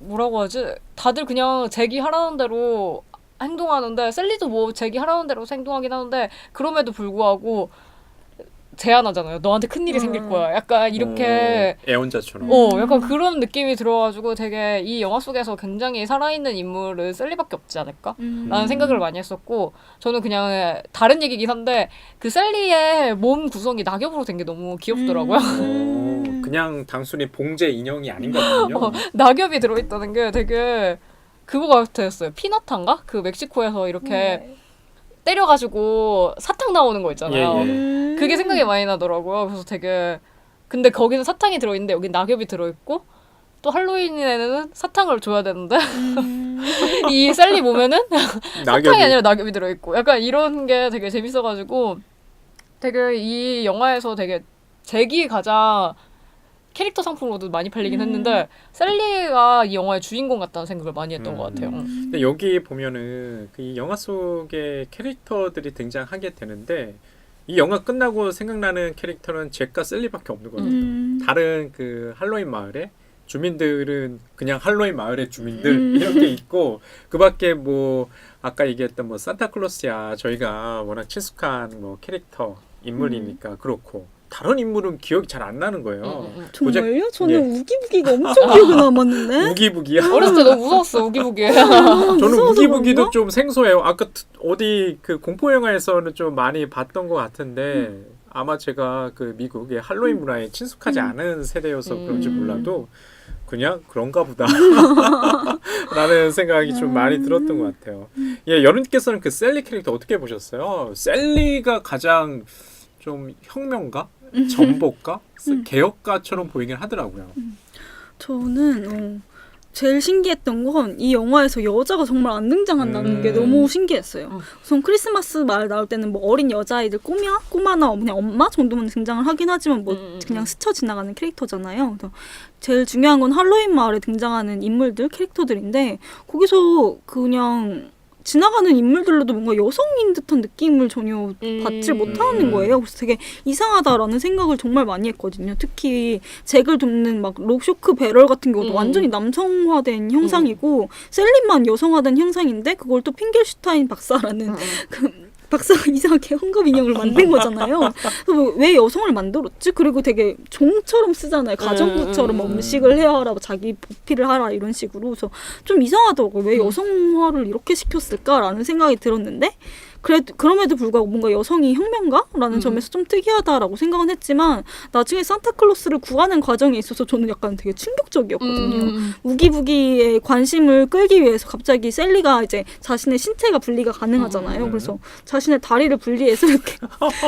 뭐라고 하지? 다들 그냥 제기하라는 대로 행동하는데 셀리도 뭐 제기하라는 대로 행동하긴 하는데 그럼에도 불구하고 제안하잖아요. 너한테 큰일이 생길 거야. 약간 이렇게 애원자처럼. 약간 그런 느낌이 들어가지고 되게 이 영화 속에서 굉장히 살아있는 인물은 셀리밖에 없지 않을까? 라는 생각을 많이 했었고 저는 그냥 다른 얘기긴 한데 그 셀리의 몸 구성이 낙엽으로 된 게 너무 귀엽더라고요. 그냥 단순히 봉제 인형이 아닌 거군요. 낙엽이 들어있다는 게 되게 그거 같았어요. 피나탄가? 그 멕시코에서 이렇게 때려가지고 사탕 나오는 거 있잖아요. 예. 그게 생각이 많이 나더라고요. 그래서 되게 근데 거기는 사탕이 들어있는데 여기 낙엽이 들어있고 또 할로윈에는 사탕을 줘야 되는데 이 셀리 몸에는 사탕이 아니라 낙엽이 들어있고 약간 이런 게 되게 재밌어가지고 되게 이 영화에서 되게 잭이 가장 캐릭터 상품으로도 많이 팔리긴 했는데 셀리가 이 영화의 주인공 같다는 생각을 많이 했던 것 같아요. 근데 여기 보면은 그 영화 속에 캐릭터들이 등장하게 되는데 이 영화 끝나고 생각나는 캐릭터는 잭과 셀리밖에 없는 거예요. 다른 그 할로윈 마을에 주민들은 그냥 할로윈 마을의 주민들 이렇게 있고 그밖에 뭐 아까 얘기했던 뭐 산타클로스야 저희가 워낙 친숙한 뭐 캐릭터 인물이니까 그렇고 다른 인물은 기억이 잘 안 나는 거예요. 정말요? 저는 우기부기가 엄청 기억에 남았는데. 우기부기야? 어렸을 때 너무 무서웠어 우기부기. 저는 우기부기도 좀 생소해요. 아까 어디 그 공포 영화에서는 좀 많이 봤던 것 같은데 아마 제가 그 미국의 할로윈 문화에 친숙하지 않은 세대여서 그런지 몰라도 그냥 그런가 보다 라는 생각이 좀 많이 들었던 것 같아요. 예, 여러분께서는 그 셀리 캐릭터 어떻게 보셨어요? 셀리가 가장 좀 혁명가? 전복가? 개혁가처럼 보이긴 하더라고요. 저는 제일 신기했던 건 이 영화에서 여자가 정말 안 등장한다는 게 너무 신기했어요. 우선 크리스마스 말 나올 때는 뭐 어린 여자아이들 꼬마나 그냥 엄마 정도만 등장을 하긴 하지만 뭐 그냥 스쳐 지나가는 캐릭터잖아요. 그래서 제일 중요한 건 할로윈 마을에 등장하는 인물들, 캐릭터들인데 거기서 그냥 지나가는 인물들로도 뭔가 여성인 듯한 느낌을 전혀 받지 못하는 거예요. 그래서 되게 이상하다라는 생각을 정말 많이 했거든요. 특히 잭을 돕는 막 록쇼크 배럴 같은 경우도 완전히 남성화된 형상이고 셀린만 여성화된 형상인데 그걸 또 핑겔슈타인 박사라는 그 박사가 이상하게 헝겊 인형을 만든 거잖아요. 그래서 왜 여성을 만들었지? 그리고 되게 종처럼 쓰잖아요. 가정부처럼 음식을 해야 하라, 자기 보필을 하라 이런 식으로. 그래서 좀 이상하더라고요. 왜 여성화를 이렇게 시켰을까라는 생각이 들었는데 그럼에도 불구하고 뭔가 여성이 혁명가라는 점에서 좀 특이하다라고 생각은 했지만 나중에 산타클로스를 구하는 과정에 있어서 저는 약간 되게 충격적이었거든요. 우기부기의 관심을 끌기 위해서 갑자기 셀리가 이제 자신의 신체가 분리가 가능하잖아요. 그래서 자신의 다리를 분리해서 이렇게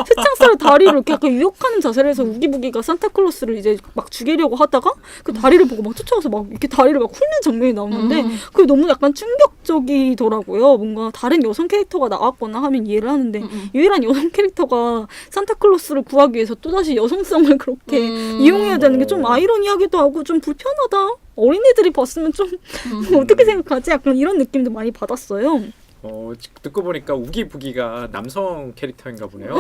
쇠창살을 다리를 이렇게 약간 유혹하는 자세를 해서 우기부기가 산타클로스를 이제 막 죽이려고 하다가 그 다리를 보고 막 쫓아가서 막 이렇게 다리를 막 훑는 장면이 나오는데 그게 너무 약간 충격적이더라고요. 뭔가 다른 여성 캐릭터가 나왔거나 하면 이해를 하는데 유일한 여성 캐릭터가 산타클로스를 구하기 위해서 또다시 여성성을 그렇게 이용해야 되는 게 좀 아이러니하기도 하고 좀 불편하다. 어린이들이 봤으면 좀 어떻게 생각하지? 약간 이런 느낌도 많이 받았어요. 듣고 보니까 우기부기가 남성 캐릭터인가 보네요.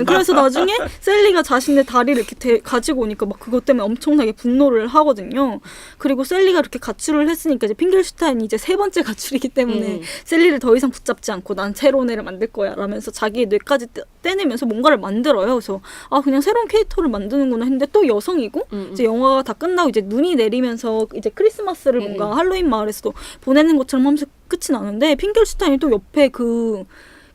그래서 나중에 셀리가 자신의 다리를 이렇게 가지고 오니까 막 그것 때문에 엄청나게 분노를 하거든요. 그리고 셀리가 이렇게 가출을 했으니까 이제 핑겔슈타인이 이제 세 번째 가출이기 때문에 셀리를 더 이상 붙잡지 않고 난 새로운 애를 만들 거야 라면서 자기의 뇌까지 떼내면서 뭔가를 만들어요. 그래서 그냥 새로운 캐릭터를 만드는구나 했는데 또 여성이고 이제 영화가 다 끝나고 이제 눈이 내리면서 이제 크리스마스를 뭔가 할로윈 마을에서도 보내는 것처럼 하면서 끝이 나는데 핑겔슈타인이 또 옆에 그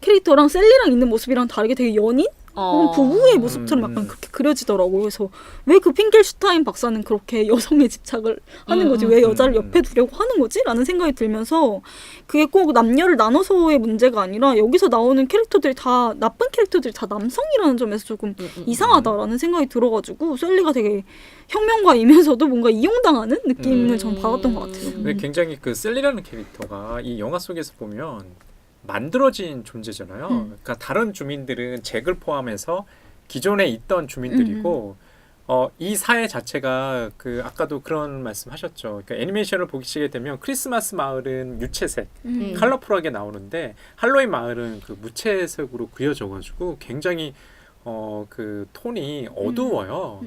캐릭터랑 셀리랑 있는 모습이랑 다르게 되게 연인? 부부의 모습처럼 약간 그렇게 그려지더라고요. 그래서 왜 그 핑겔슈타인 박사는 그렇게 여성에 집착을 하는 거지? 왜 여자를 옆에 두려고 하는 거지? 라는 생각이 들면서 그게 꼭 남녀를 나눠서의 문제가 아니라 여기서 나오는 캐릭터들이 다 나쁜 캐릭터들이 다 남성이라는 점에서 조금 이상하다라는 생각이 들어가지고 셀리가 되게 혁명가이면서도 뭔가 이용당하는 느낌을 전 받았던 것 같아요. 근데 굉장히 그 셀리라는 캐릭터가 이 영화 속에서 보면 만들어진 존재잖아요. 그러니까 다른 주민들은 잭을 포함해서 기존에 있던 주민들이고 이 사회 자체가 그 아까도 그런 말씀하셨죠. 그러니까 애니메이션을 보시게 되면 크리스마스 마을은 유채색, 컬러풀하게 나오는데 할로윈 마을은 그 무채색으로 그려져가지고 굉장히 그 톤이 어두워요.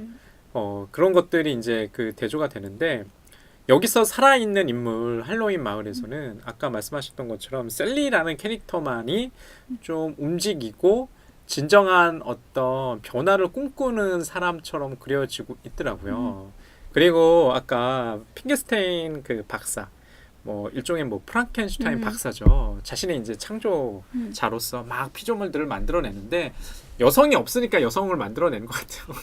그런 것들이 이제 그 대조가 되는데. 여기서 살아있는 인물 할로윈 마을에서는 아까 말씀하셨던 것처럼 셀리라는 캐릭터만이 좀 움직이고 진정한 어떤 변화를 꿈꾸는 사람처럼 그려지고 있더라고요. 그리고 아까 핑계스테인 그 박사 뭐 일종의 뭐 프랑켄슈타인 박사죠. 자신의 이제 창조자로서 막 피조물들을 만들어내는데 여성이 없으니까 여성을 만들어내는 것 같아요.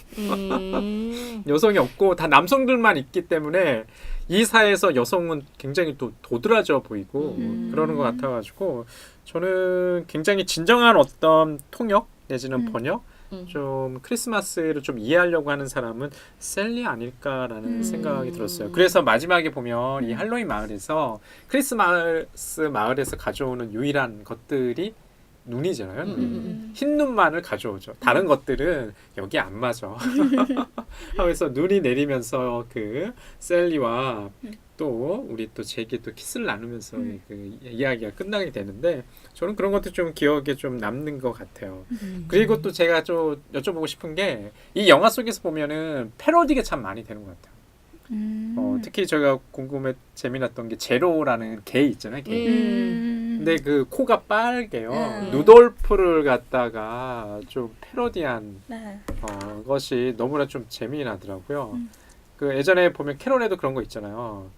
여성이 없고 다 남성들만 있기 때문에 이 사회에서 여성은 굉장히 또 도드라져 보이고 그러는 것 같아가지고 저는 굉장히 진정한 어떤 통역 내지는 번역 좀 크리스마스를 좀 이해하려고 하는 사람은 셀리 아닐까라는 생각이 들었어요. 그래서 마지막에 보면 이 할로윈 마을에서 크리스마스 마을에서 가져오는 유일한 것들이 눈이잖아요. 흰 눈만을 가져오죠. 다른 것들은 여기 안 맞아. 그래서 눈이 내리면서 그 셀리와 또 우리 또 잭이 또 키스를 나누면서 그 이야기가 끝나게 되는데 저는 그런 것도 좀 기억에 좀 남는 것 같아요. 그리고 또 제가 좀 여쭤보고 싶은 게 이 영화 속에서 보면은 패러디가 참 많이 되는 것 같아요. 특히 제가 재미났던 게 제로라는 개 있잖아요. 개. 근데 그 코가 빨개요. 누돌프를 갖다가 좀 패러디한 것이 너무나 좀 재미나더라고요. 그 예전에 보면 캐롤에도 그런 거 있잖아요.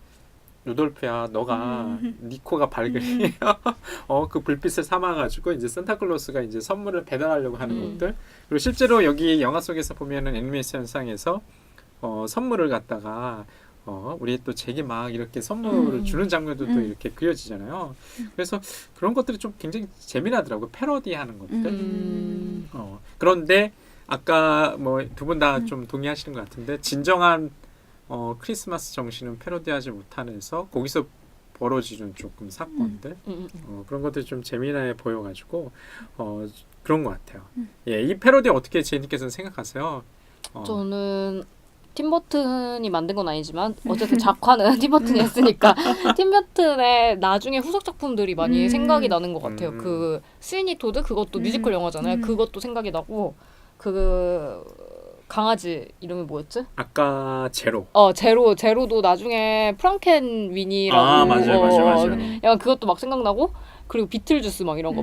루돌프야, 너가 네 코가 밝으니 그 불빛을 삼아가지고 이제 산타클로스가 이제 선물을 배달하려고 하는 것들. 그리고 실제로 여기 영화 속에서 보면은 애니메이션상에서 선물을 갖다가 우리 또 잭이 막 이렇게 선물을 주는 장면도 또 이렇게 그려지잖아요. 그래서 그런 것들이 좀 굉장히 재미나더라고요. 패러디하는 것들. 그런데 아까 뭐 두 분 다 좀 동의하시는 것 같은데 진정한 크리스마스 정신은 패러디하지 못하면서 거기서 벌어지는 조금 사건들 그런 것들이 좀 재미나게 보여가지고 그런 것 같아요. 예, 이 패러디 어떻게 제니께서는 생각하세요? 저는 팀버튼이 만든 건 아니지만 어쨌든 작화는 팀버튼이 했으니까 팀버튼의 나중에 후속 작품들이 많이 생각이 나는 것 같아요. 그 스위니 토드 그것도 뮤지컬 영화잖아요. 그것도 생각이 나고 그 강아지 이름이 뭐였지? 아까 제로. 제로도 나중에 프랑켄 위니라고 맞아요. 약간 그것도 막 생각나고 그리고 비틀주스 막 이런 거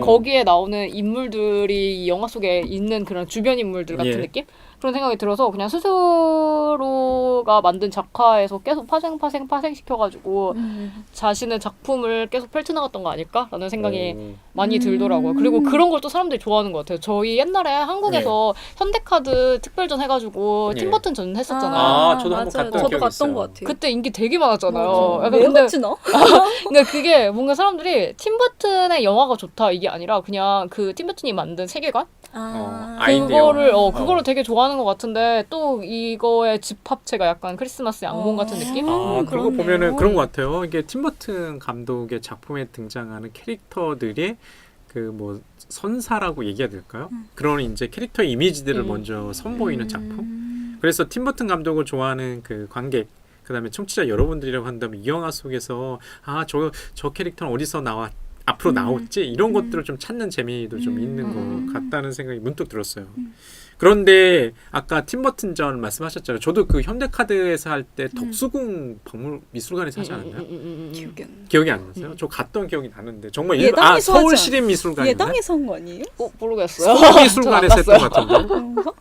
거기에 나오는 인물들이 이 영화 속에 있는 그런 주변 인물들 같은 느낌? 그런 생각이 들어서 그냥 스스로가 만든 작화에서 계속 파생시켜가지고 자신의 작품을 계속 펼쳐나갔던 거 아닐까라는 생각이 많이 들더라고요. 그리고 그런 걸 또 사람들이 좋아하는 것 같아요. 저희 옛날에 한국에서 현대카드 특별전 해가지고 팀버튼 전 했었잖아요. 저도 한번 갔던 저도 기억이 갔던 있어요. 것 같아요. 그때 인기 되게 많았잖아요. 왜 그렇지 나? 그러니까 그게 뭔가 사람들이 팀버튼의 영화가 좋다 이게 아니라 그냥 그 팀버튼이 만든 세계관? 그거를 되게 좋아하는 것 같은데 또 이거의 집합체가 약간 크리스마스의 악몽 같은 느낌? 그러고 보면은 그런 것 같아요. 이게 팀버튼 감독의 작품에 등장하는 캐릭터들이 그 뭐 선사라고 얘기해야 될까요? 그런 이제 캐릭터 이미지들을 먼저 선보이는 작품. 그래서 팀버튼 감독을 좋아하는 그 관객 그다음에 청취자 여러분들이라고 한다면 이 영화 속에서 저 캐릭터는 어디서 앞으로 나왔지 이런 것들을 좀 찾는 재미도 좀 있는 것 같다는 생각이 문득 들었어요. 그런데 아까 팀버튼 전 말씀하셨잖아요. 저도 그 현대카드에서 할 때 덕수궁 박물 미술관에서 하지 않았나요? 기억이 안 나. 기억이 안 나세요? 저 갔던 기억이 나는데 정말 예당에서 하지 서울시립미술관이었나요? 예당에서 한 거 아니에요? 모르겠어요. 서울미술관에서 했던 것 같은데. 그런가?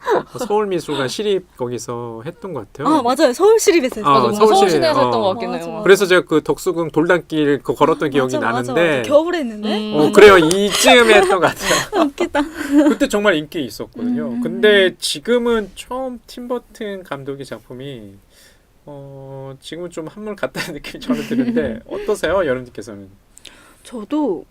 서울미술관 시립 거기서 했던 것 같아요. 아 맞아요. 서울시립에서 했어요. 아, 맞아, 서울시- 서울시내에서 했던 어. 것 같긴 맞아, 해요. 맞아. 그래서 제가 그 덕수궁 돌담길 그 걸었던 기억이 맞아, 맞아, 나는데 맞아. 겨울에 했는데. 그래요. 이쯤에 했던 것 같아요. 웃기다. 그때 정말 인기 있었거든요. 근데 지금은 처음 팀버튼 감독의 작품이 지금은 좀 한물 같다는 느낌이 저는 드는데 어떠세요, 여러분께서는? 저도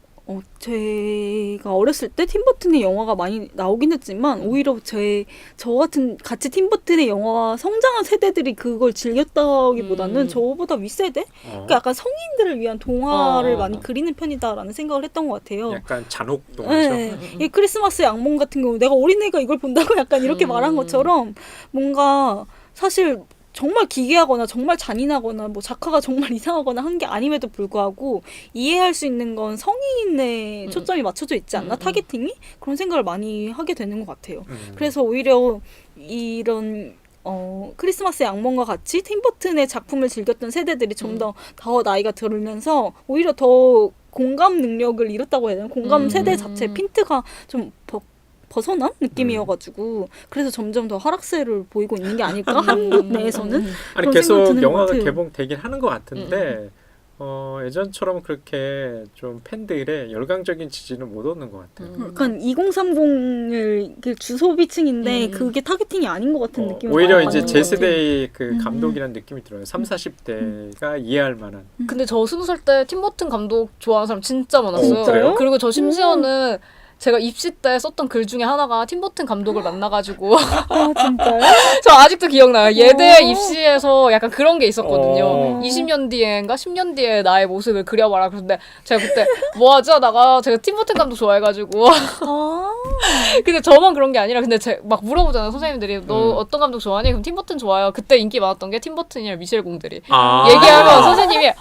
제가 어렸을 때 팀버튼의 영화가 많이 나오긴 했지만 오히려 저 같은 같이 팀버튼의 영화 성장한 세대들이 그걸 즐겼다기보다는 저보다 윗세대? 그러니까 약간 성인들을 위한 동화를 많이 그리는 편이다라는 생각을 했던 것 같아요. 약간 잔혹 동화죠. 네. 이 크리스마스의 악몽 같은 경우 내가 어린애가 이걸 본다고 약간 이렇게 말한 것처럼 뭔가 사실 정말 기괴하거나 정말 잔인하거나 뭐 작화가 정말 이상하거나 한 게 아님에도 불구하고 이해할 수 있는 건 성인의 초점이 맞춰져 있지 않나? 타겟팅이? 그런 생각을 많이 하게 되는 것 같아요. 그래서 오히려 이런 크리스마스의 악몽과 같이 팀버튼의 작품을 즐겼던 세대들이 좀 더 나이가 들면서 오히려 더 공감 능력을 잃었다고 해야 되나? 공감 세대 자체 핀트가 좀 벗어난 느낌이어가지고 그래서 점점 더 하락세를 보이고 있는 게 아닐까? 한국 내에서는 아니 그런 생각이 계속 드는 것 영화가 같아요. 개봉되긴 하는 것 같은데 예전처럼 그렇게 좀 팬들의 열광적인 지지는 못 얻는 것 같아요. 약간 2030을 주소비층인데 그게 타겟팅이 아닌 것 같은 느낌이 오히려 많이 이제 받는 제 것 같아요. 세대의 그 감독이라는 느낌이 들어요. 30, 40대가 이해할 만한. 근데 저 20살 때 팀버튼 감독 좋아하는 사람 진짜 많았어요. 진짜요? 그리고 저 심지어는 제가 입시 때 썼던 글 중에 하나가 팀버튼 감독을 만나가지고 아 진짜요? 저 아직도 기억나요. 예대 입시에서 약간 그런 게 있었거든요. 20년 뒤엔가 10년 뒤에 나의 모습을 그려봐라. 그런데 제가 그때 뭐 하지 하다가 제가 팀버튼 감독 좋아해가지고 아 근데 저만 그런 게 아니라 근데 막 물어보잖아요. 선생님들이 너 어떤 감독 좋아하니? 그럼 팀버튼 좋아요. 그때 인기 많았던 게 팀버튼이랑 미셸 공들이 얘기하면 선생님이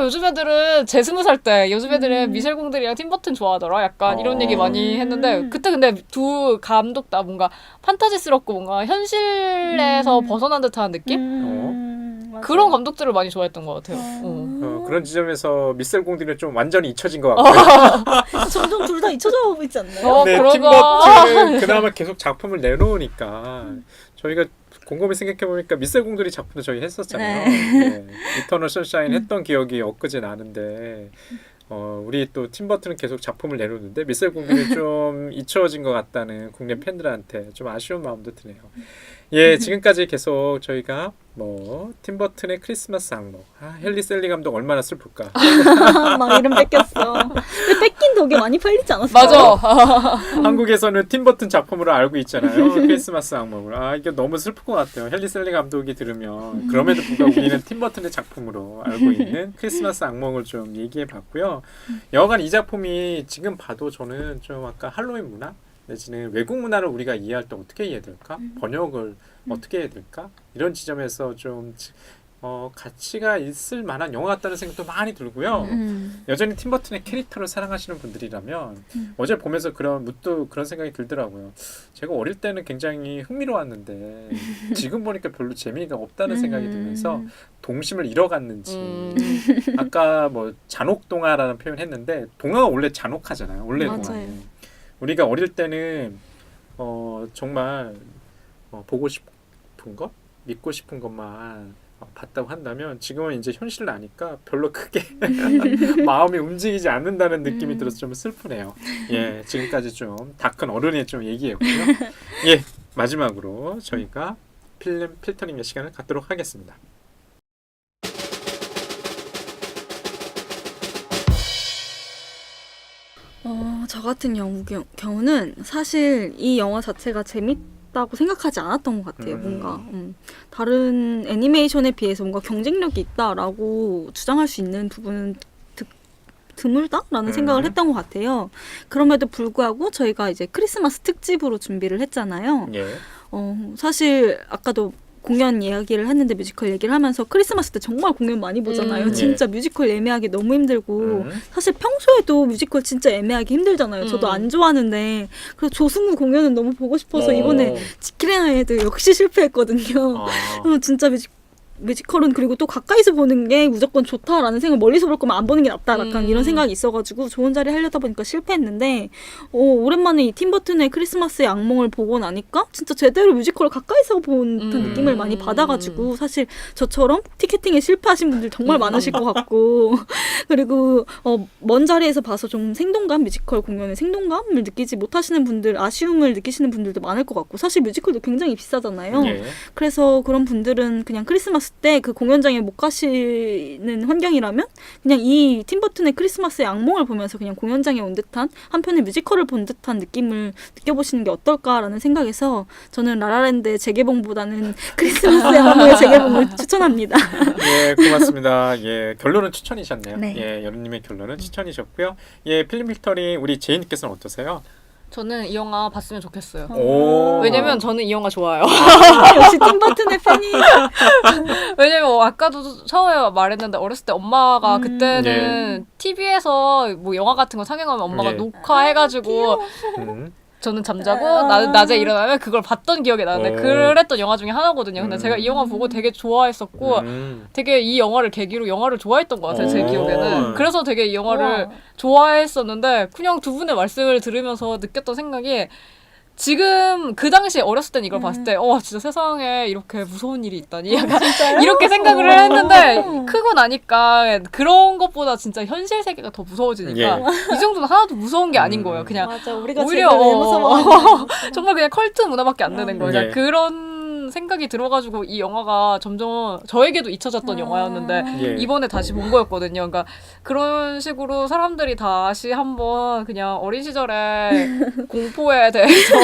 요즘 애들은 제 20살 때 요즘 애들은 미셸 공들이랑 팀버튼 좋아하더라. 약간 이런 얘기 많이 했는데 그때 근데 두 감독 다 뭔가 판타지스럽고 뭔가 현실에서 벗어난 듯한 느낌? 그런 감독들을 많이 좋아했던 것 같아요. 그런 지점에서 미셀 공들은 좀 완전히 잊혀진 것 같고요. 점점 둘 다 잊혀져 가고 있지 않나요? 네, 그러가. 팀버튼은 그나마 계속 작품을 내놓으니까 저희가 곰곰이 생각해보니까 미셀 공들이 작품도 저희 했었잖아요. 네. 이터널 선샤인 했던 기억이 엊그제 나는데 우리 또 팀버튼은 계속 작품을 내놓는데 미셀 공들이 좀 잊혀진 것 같다는 국내 팬들한테 좀 아쉬운 마음도 드네요. 예, 지금까지 계속 저희가 팀버튼의 크리스마스 악몽. 헨리 셀리 감독 얼마나 슬플까. 막 이름 뺏겼어. 근데 뺏긴 덕에 많이 팔리지 않았어요? 맞아. 한국에서는 팀버튼 작품으로 알고 있잖아요. 크리스마스 악몽을. 이게 너무 슬플 것 같아요. 헨리 셀리 감독이 들으면. 그럼에도 불구하고 우리는 팀버튼의 작품으로 알고 있는 크리스마스 악몽을 좀 얘기해봤고요. 여하간 이 작품이 지금 봐도 저는 좀 아까 할로윈 문화 내지는 외국 문화를 우리가 이해할 때 어떻게 이해해야 될까? 번역을 어떻게 해야 될까? 이런 지점에서 좀 가치가 있을 만한 영화 같다는 생각도 많이 들고요. 여전히 팀버튼의 캐릭터를 사랑하시는 분들이라면 어제 보면서 문득 그런 생각이 들더라고요. 제가 어릴 때는 굉장히 흥미로웠는데 지금 보니까 별로 재미가 없다는 생각이 들면서 동심을 잃어갔는지 아까 잔혹 동화라는 표현 했는데 동화가 원래 잔혹하잖아요. 원래 맞아요. 동화는. 우리가 어릴 때는 정말 보고 싶은 것, 믿고 싶은 것만 봤다고 한다면 지금은 이제 현실을 아니까 별로 크게 마음이 움직이지 않는다는 느낌이 들어서 좀 슬프네요. 예, 지금까지 좀 다 큰 어른의 좀 얘기였고요. 예, 마지막으로 저희가 필름 필터링의 시간을 갖도록 하겠습니다. 저 같은 경우는 사실 이 영화 자체가 재밌다고 생각하지 않았던 것 같아요. 뭔가 다른 애니메이션에 비해서 뭔가 경쟁력이 있다라고 주장할 수 있는 부분은 드물다라는 생각을 했던 것 같아요. 그럼에도 불구하고 저희가 이제 크리스마스 특집으로 준비를 했잖아요. 예. 사실 아까도 공연 이야기를 했는데 뮤지컬 얘기를 하면서 크리스마스 때 정말 공연 많이 보잖아요. 진짜 뮤지컬 예매하기 너무 힘들고 사실 평소에도 뮤지컬 진짜 예매하기 힘들잖아요. 저도 안 좋아하는데 그래서 조승우 공연은 너무 보고 싶어서 이번에 지킬앤하이드 역시 실패했거든요. 진짜 뮤지컬은 그리고 또 가까이서 보는 게 무조건 좋다라는 생각, 멀리서 볼 거면 안 보는 게 낫다 약간 이런 생각이 있어가지고 좋은 자리 하려다 보니까 실패했는데 오랜만에 이 팀버튼의 크리스마스의 악몽을 보고 나니까 진짜 제대로 뮤지컬을 가까이서 본 듯한 느낌을 많이 받아가지고 사실 저처럼 티켓팅에 실패하신 분들 정말 많으실 것 같고 그리고 먼 자리에서 봐서 좀 생동감, 뮤지컬 공연의 생동감을 느끼지 못하시는 분들, 아쉬움을 느끼시는 분들도 많을 것 같고 사실 뮤지컬도 굉장히 비싸잖아요. 그래서 그런 분들은 그냥 크리스마스 때 그 공연장에 못 가시는 환경이라면 그냥 이 팀버튼의 크리스마스의 악몽을 보면서 그냥 공연장에 온 듯한 한편의 뮤지컬을 본 듯한 느낌을 느껴보시는 게 어떨까라는 생각에서 저는 라라랜드의 재개봉보다는 크리스마스의 악몽의 재개봉을 추천합니다. 예, 고맙습니다. 예, 결론은 추천이셨네요. 네. 예, 여름님의 결론은 추천이셨고요. 예, 필름 필터링 우리 제이님께서는 어떠세요? 저는 이 영화 봤으면 좋겠어요. 오. 왜냐면 저는 이 영화 좋아요. 역시 팀버튼의 팬이. 왜냐면 아까도 처음에 말했는데 어렸을 때 엄마가 그때는 TV에서 뭐 영화 같은 거 상영하면 엄마가 녹화해가지고 저는 잠자고 낮에 일어나면 그걸 봤던 기억이 나는데 그랬던 영화 중에 하나거든요. 근데 제가 이 영화 보고 되게 좋아했었고 되게 이 영화를 계기로 영화를 좋아했던 것 같아요. 제 기억에는. 그래서 되게 이 영화를 좋아했었는데 그냥 두 분의 말씀을 들으면서 느꼈던 생각이 지금 그 당시에 어렸을 땐 이걸 봤을 때 진짜 세상에 이렇게 무서운 일이 있다니 약간 이렇게 생각을 했는데 크고 나니까 그런 것보다 진짜 현실 세계가 더 무서워지니까 이 정도는 하나도 무서운 게 아닌 거예요. 그냥 맞아, 우리가 오히려 제일 무서워. 정말 그냥 컬트 문화밖에 안 되는 거예요. 예. 그런 생각이 들어가지고 이 영화가 점점 저에게도 잊혀졌던 영화였는데 이번에 다시 본 거였거든요. 그러니까 그런 식으로 사람들이 다시 한번 그냥 어린 시절의 공포에 대해서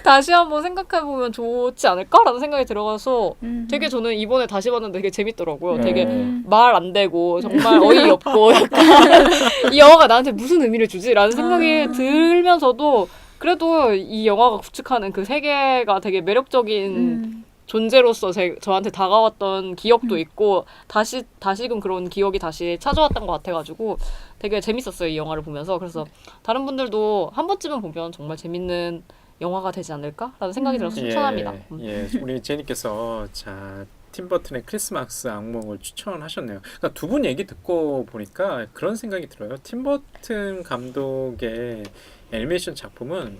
다시 한번 생각해보면 좋지 않을까라는 생각이 들어가서 되게 저는 이번에 다시 봤는데 되게 재밌더라고요. 되게 말 안 되고 정말 어이없고 약간 이 영화가 나한테 무슨 의미를 주지? 라는 생각이 들면서도 그래도 이 영화가 구축하는 그 세계가 되게 매력적인 존재로서 저한테 다가왔던 기억도 있고 다시금 그런 기억이 다시 찾아왔던 것 같아가지고 되게 재밌었어요. 이 영화를 보면서. 그래서 다른 분들도 한 번쯤은 보면 정말 재밌는 영화가 되지 않을까라는 생각이 들어서 추천합니다. 예, 우리 제이님께서 자 팀버튼의 크리스마스 악몽을 추천하셨네요. 그러니까 두 분 얘기 듣고 보니까 그런 생각이 들어요. 팀버튼 감독의 애니메이션 작품은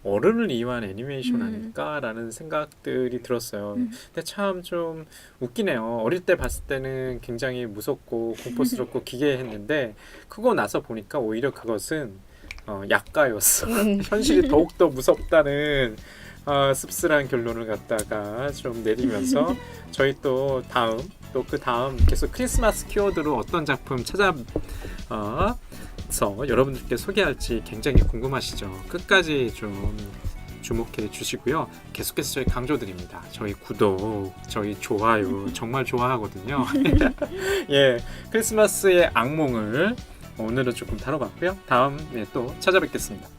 어른을 위한 애니메이션 아닐까라는 생각들이 들었어요. 근데 참 좀 웃기네요. 어릴 때 봤을 때는 굉장히 무섭고 공포스럽고 기괴했는데 크고 나서 보니까 오히려 그것은 약가였어. 현실이 더욱더 무섭다는 씁쓸한 결론을 갖다가 좀 내리면서 저희 또 그 다음 계속 크리스마스 키워드로 어떤 작품 여러분들께 소개할지 굉장히 궁금하시죠? 끝까지 좀 주목해 주시고요. 계속해서 저희 강조드립니다. 저희 구독, 저희 좋아요 정말 좋아하거든요. 예, 크리스마스의 악몽을 오늘은 조금 다뤄봤고요. 다음에 또 찾아뵙겠습니다.